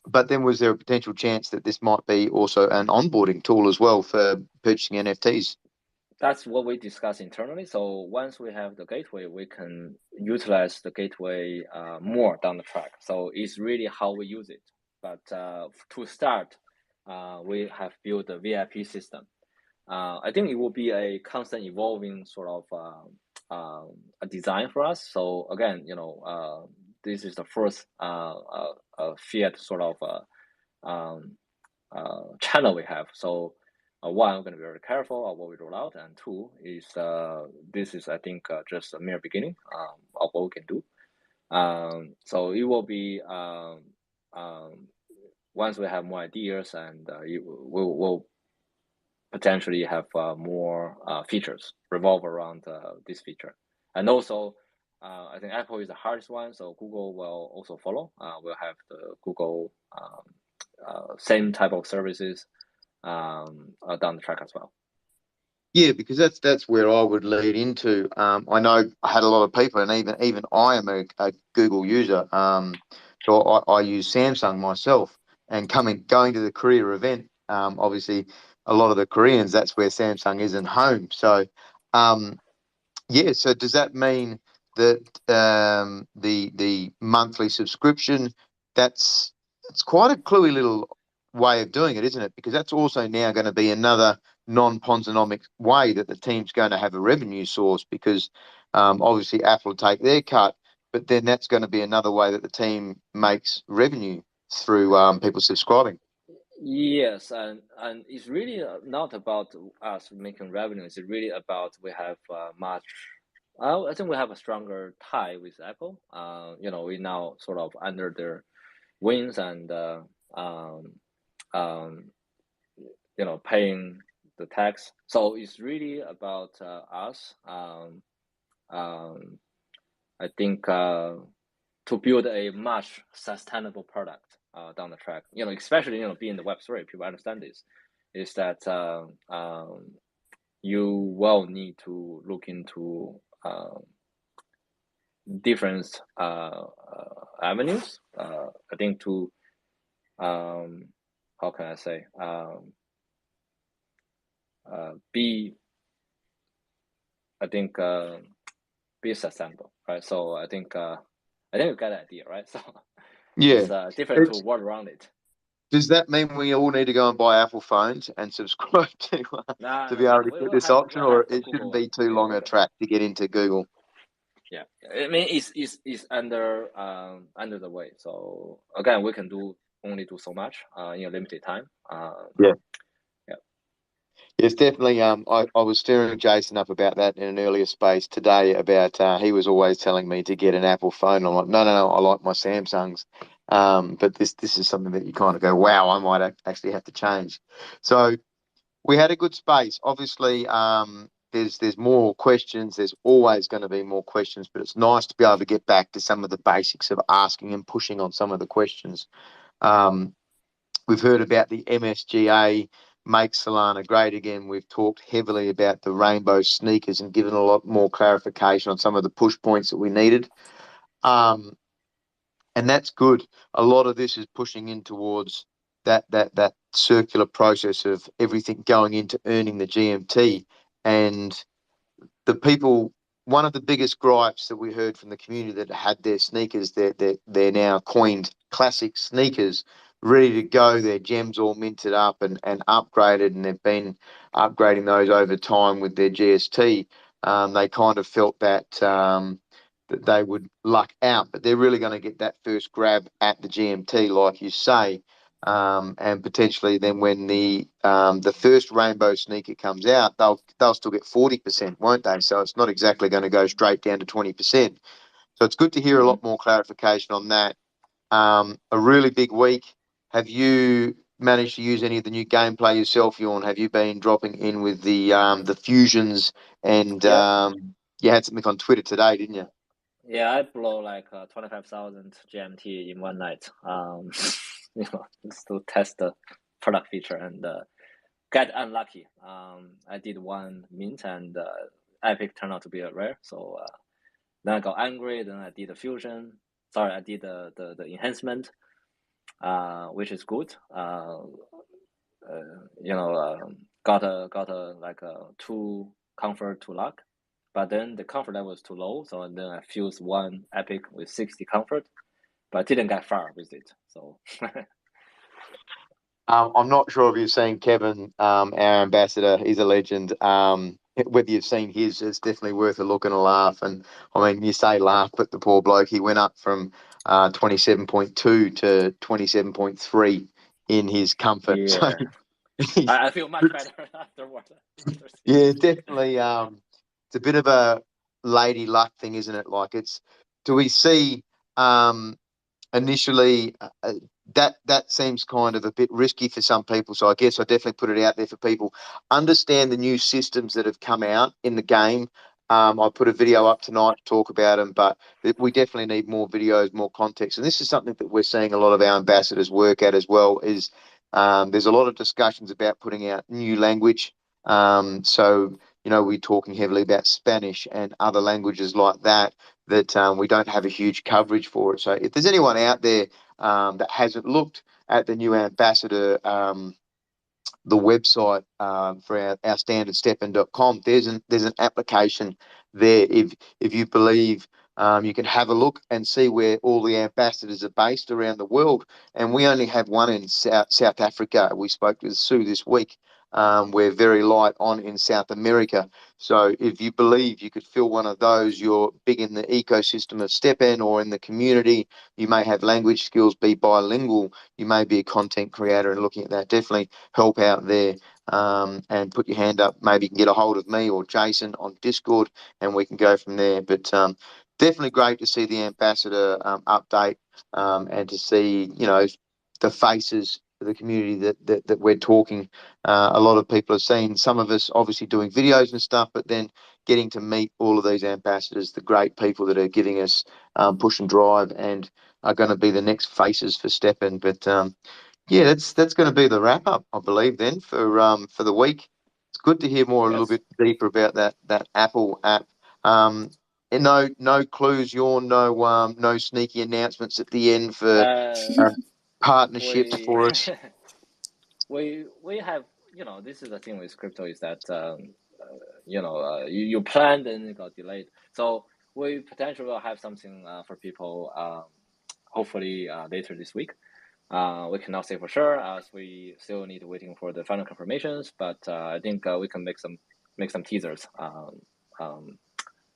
Speaker 2: But then was there a potential chance that this might be also an onboarding tool as well for purchasing NFTs?
Speaker 1: That's what we discuss internally. So once we have the gateway, we can utilize the gateway more down the track. So it's really how we use it. But to start, we have built a VIP system. I think it will be a constant evolving sort of a design for us. So again, this is the first fiat sort of channel we have. So one, we're going to be very careful of what we roll out, and two is this is I think just a mere beginning of what we can do. So it will be once we have more ideas, and we'll potentially have more features revolve around this feature. And also, I think Apple is the hardest one, so Google will also follow. We'll have the Google same type of services down the track as well.
Speaker 2: Yeah, because that's where I would lead into. I know I had a lot of people, and even I am a Google user, So I use Samsung myself, and going to the Korea event. Obviously, a lot of the Koreans, that's where Samsung isn't home. So, yeah. So does that mean that the monthly subscription, it's quite a cluey little way of doing it, isn't it? Because that's also now going to be another non-Ponzonomic way that the team's going to have a revenue source, because obviously Apple will take their cut, but then that's going to be another way that the team makes revenue through people subscribing.
Speaker 1: Yes, and it's really not about us making revenue. It's really about we have much. I think we have a stronger tie with Apple. We now sort of under their wings and um, paying the tax. So it's really about us. I think to build a much sustainable product down the track, especially being the Web3, people understand this, is that you will need to look into different avenues. I think to how can I say be be sustainable, right? So I think you got the idea, right? So
Speaker 2: Yeah.
Speaker 1: it's different to work around it.
Speaker 2: Does that mean we all need to go and buy Apple phones and subscribe to be able to get this option, or it shouldn't be too long a track to get into Google?
Speaker 1: Yeah, I mean it's under the way. So again, we can only do so much in a limited time.
Speaker 2: Yeah. Yes, definitely. I was stirring Jason up about that in an earlier space today. About he was always telling me to get an Apple phone. I'm like, no, I like my Samsungs. But this is something that you kind of go, wow, I might actually have to change. So we had a good space. Obviously, there's more questions. There's always going to be more questions, but it's nice to be able to get back to some of the basics of asking and pushing on some of the questions. We've heard about the MSGA make Solana great again. We've talked heavily about the rainbow sneakers and given a lot more clarification on some of the push points that we needed. And that's good. A lot of this is pushing in towards that circular process of everything going into earning the GMT. And the people, one of the biggest gripes that we heard from the community that had their sneakers, they're now coined classic sneakers, ready to go, their gems all minted up and upgraded, and they've been upgrading those over time with their GST. They kind of felt that that they would luck out, but they're really going to get that first grab at the GMT, like you say. And potentially then when the first rainbow sneaker comes out, they'll still get 40%, won't they? So it's not exactly going to go straight down to 20%. So it's good to hear a lot more clarification on that. A really big week. Have you managed to use any of the new gameplay yourself, Jorn? Have you been dropping in with the fusions? And you had something on Twitter today, didn't you?
Speaker 1: Yeah, I blow like 25,000 GMT in one night. Just to test the product feature and get unlucky. I did one mint and Epic turned out to be a rare. So then I got angry. Then I did the fusion. Sorry, I did the enhancement, which is good. Got a like a 2 comfort, 2 luck. But then the comfort level was too low, so then I fused one Epic with 60 comfort, but I didn't get far with it. So
Speaker 2: I'm not sure if you've seen Kevin, our ambassador. He's a legend. Whether you've seen his, it's definitely worth a look and a laugh. And I mean, you say laugh, but the poor bloke, he went up from 27.2 to 27.3 in his comfort.
Speaker 1: yeah,
Speaker 2: So
Speaker 1: I feel much better afterwards.
Speaker 2: yeah, definitely. It's a bit of a lady luck thing, isn't it? Like do we see initially that seems kind of a bit risky for some people. So I guess I definitely put it out there for people. Understand the new systems that have come out in the game. I put a video up tonight to talk about them, but we definitely need more videos, more context. And this is something that we're seeing a lot of our ambassadors work at as well, is there's a lot of discussions about putting out new language. So, we're talking heavily about Spanish and other languages like that, that we don't have a huge coverage for it. So if there's anyone out there that hasn't looked at the new ambassador, the website for our standard STEPN.com, there's an application there. If you believe, you can have a look and see where all the ambassadors are based around the world. And we only have one in South Africa. We spoke with Sue this week. We're very light on in South America. So if you believe you could fill one of those, you're big in the ecosystem of STEPN or in the community, you may have language skills, be bilingual, you may be a content creator, and looking at that, definitely help out there, and put your hand up. Maybe you can get a hold of me or Jason on Discord, and we can go from there. But definitely great to see the ambassador update, and to see, the faces of the community that we're talking. A lot of people have seen, some of us obviously doing videos and stuff, but then getting to meet all of these ambassadors, the great people that are giving us push and drive and are going to be the next faces for STEPN. But yeah, that's going to be the wrap up, I believe, then for the week. It's good to hear more a little
Speaker 1: Yes.
Speaker 2: bit deeper about that Apple app. And no clues, no sneaky announcements at the end for partnerships
Speaker 1: we
Speaker 2: for us.
Speaker 1: we have, this is the thing with crypto, is that you planned and it got delayed. So we potentially will have something for people, hopefully later this week. We cannot say for sure, as we still need waiting for the final confirmations. But I think we can make some teasers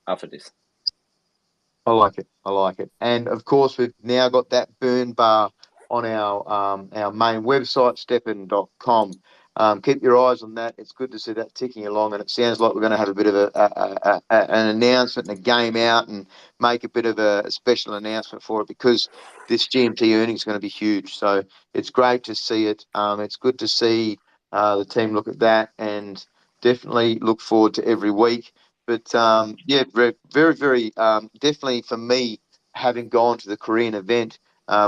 Speaker 1: after this.
Speaker 2: I like it. And of course, we've now got that burn bar on our main website, STEPN.com. Keep your eyes on that. It's good to see that ticking along, and it sounds like we're going to have a bit of an announcement and a game out, and make a bit of a special announcement for it, because this GMT earnings is going to be huge. So it's great to see it. It's good to see the team look at that, and definitely look forward to every week. But yeah, very, very definitely for me, having gone to the Korean event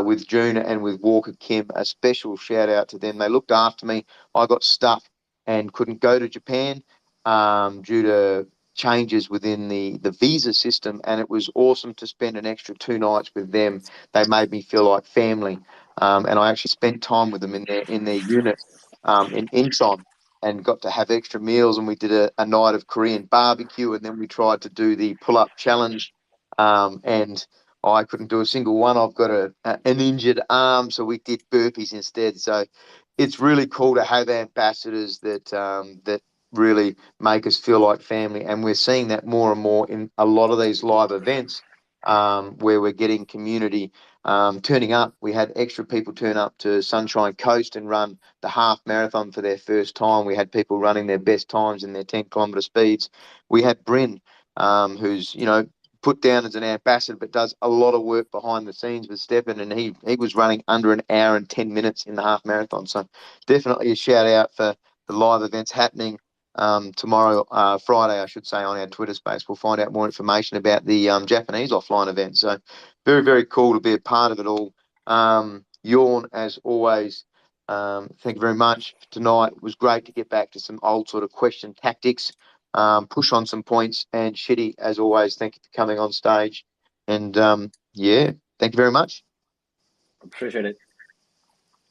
Speaker 2: with June and with Walker Kim, a special shout out to them. They looked after me. I got stuck and couldn't go to Japan due to changes within the visa system, and it was awesome to spend an extra 2 nights with them. They made me feel like family, and I actually spent time with them in their unit in Incheon, and got to have extra meals, and we did a night of Korean barbecue, and then we tried to do the pull-up challenge, and I couldn't do a single one. I've got an injured arm, so we did burpees instead. So it's really cool to have ambassadors that really make us feel like family, and we're seeing that more and more in a lot of these live events, where we're getting community turning up. We had extra people turn up to Sunshine Coast and run the half marathon for their first time. We had people running their best times in their 10-kilometre speeds. We had Bryn, who's put down as an ambassador, but does a lot of work behind the scenes with STEPN, and he was running under an hour and 10 minutes in the half marathon. So definitely a shout out for the live events happening tomorrow, Friday, I should say, on our Twitter space. We'll find out more information about the Japanese offline event. So very, very cool to be a part of it all. Yawn, as always. Thank you very much for tonight. It was great to get back to some old sort of question tactics, push on some points, and Shitty, as always, thank you for coming on stage. And yeah, thank you very much.
Speaker 1: Appreciate it.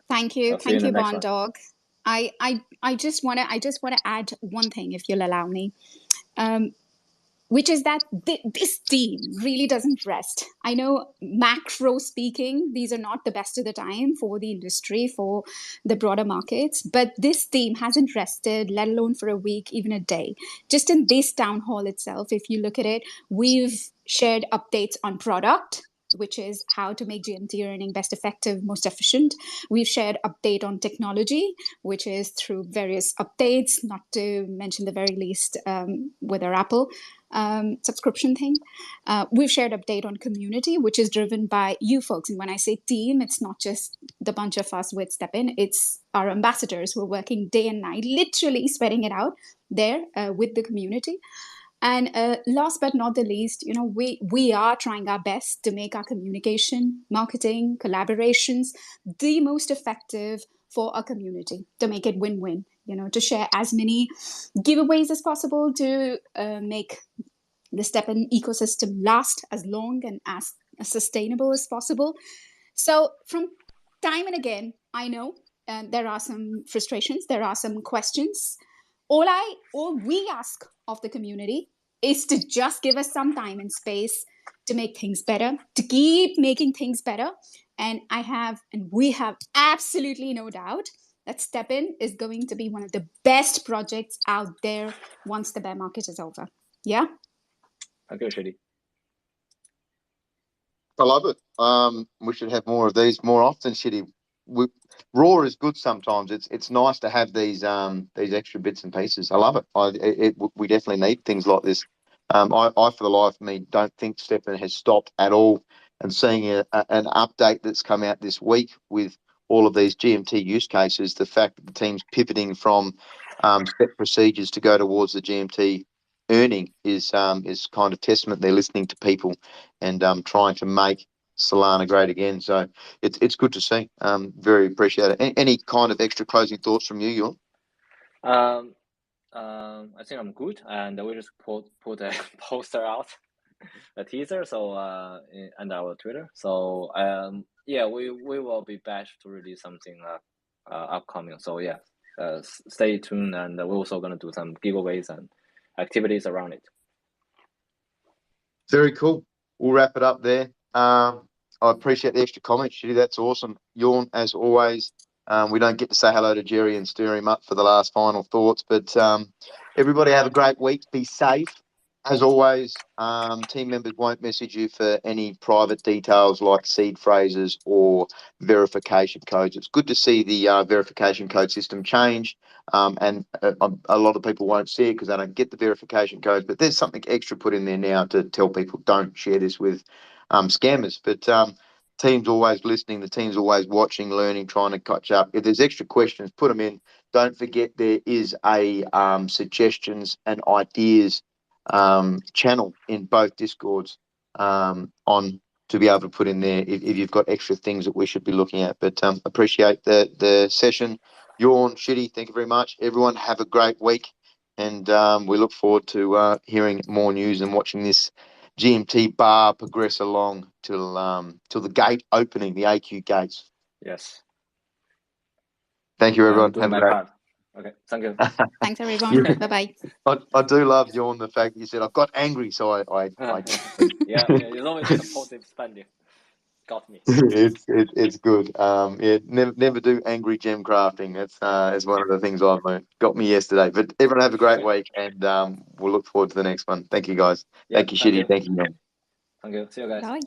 Speaker 4: Thank you.
Speaker 1: I'll see you in
Speaker 4: Thank
Speaker 1: the
Speaker 4: you,
Speaker 1: next
Speaker 4: Bond
Speaker 1: one.
Speaker 4: Dog. I just wanna add one thing, if you'll allow me. Which is that this team really doesn't rest. I know, macro speaking, these are not the best of the time for the industry, for the broader markets, but this team hasn't rested, let alone for a week, even a day. Just in this town hall itself, if you look at it, we've shared updates on product, which is how to make GMT earning best effective, most efficient. We've shared update on technology, which is through various updates, not to mention the very least with our Apple subscription thing. We've shared update on community, which is driven by you folks. And when I say team, it's not just the bunch of us with STEPN, it's our ambassadors who are working day and night, literally sweating it out there with the community. And last but not the least, we are trying our best to make our communication, marketing, collaborations the most effective for our community, to make it win-win, to share as many giveaways as possible, to make the STEPN ecosystem last as long and as sustainable as possible. So from time and again, I know there are some frustrations, there are some questions. All we ask of the community is to just give us some time and space to make things better, to keep making things better. And we have absolutely no doubt that STEPN is going to be one of the best projects out there once the bear market is over. Yeah?
Speaker 1: Thank you, Shidi.
Speaker 2: I love it. We should have more of these more often, Shitty. Raw is good sometimes. It's nice to have these extra bits and pieces. I love it. We definitely need things like this. I for the life of me don't think STEPN has stopped at all. And seeing an update that's come out this week with all of these GMT use cases, the fact that the team's pivoting from step procedures to go towards the GMT earning is kind of testament. They're listening to people and trying to make Solana great again. So it's good to see. Very appreciate it. Any kind of extra closing thoughts from you, Ewan?
Speaker 1: I think I'm good, and we just put a poster out, a teaser, so and our Twitter. So yeah, we will be back to release something upcoming. So yeah, stay tuned, and we're also gonna do some giveaways and activities around it.
Speaker 2: Very cool. We'll wrap it up there. I appreciate the extra comments, Shitty. That's awesome. Yawn, as always. We don't get to say hello to Jerry and stir him up for the last final thoughts, but everybody have a great week. Be safe. As always, team members won't message you for any private details like seed phrases or verification codes. It's good to see the verification code system change, and a lot of people won't see it because they don't get the verification codes, but there's something extra put in there now to tell people don't share this with scammers. But team's always listening, the team's always watching, learning, trying to catch up. If there's extra questions, put them in. Don't forget there is a suggestions and ideas channel in both Discords on to be able to put in there if you've got extra things that we should be looking at. But appreciate the session. Yawn, Shitty, thank you very much. Everyone have a great week, and we look forward to hearing more news and watching this GMT bar progress along till the gate opening, the AQ gates.
Speaker 1: Yes.
Speaker 2: Thank you, everyone.
Speaker 1: Doing my part. Okay, thank you.
Speaker 4: Thanks, everyone. Bye-bye.
Speaker 2: I do love, Yawn, the fact that you said I got angry, so I
Speaker 1: yeah, it's always supportive spending. Got me.
Speaker 2: It's good. Yeah, never do angry gem crafting. That's one of the things I've learned. Got me yesterday. But everyone have a great week, and we'll look forward to the next one. Thank you, guys.
Speaker 1: Yeah,
Speaker 2: thank you, Shitty. Thank you, man.
Speaker 1: Thank you. See you guys.
Speaker 4: Bye.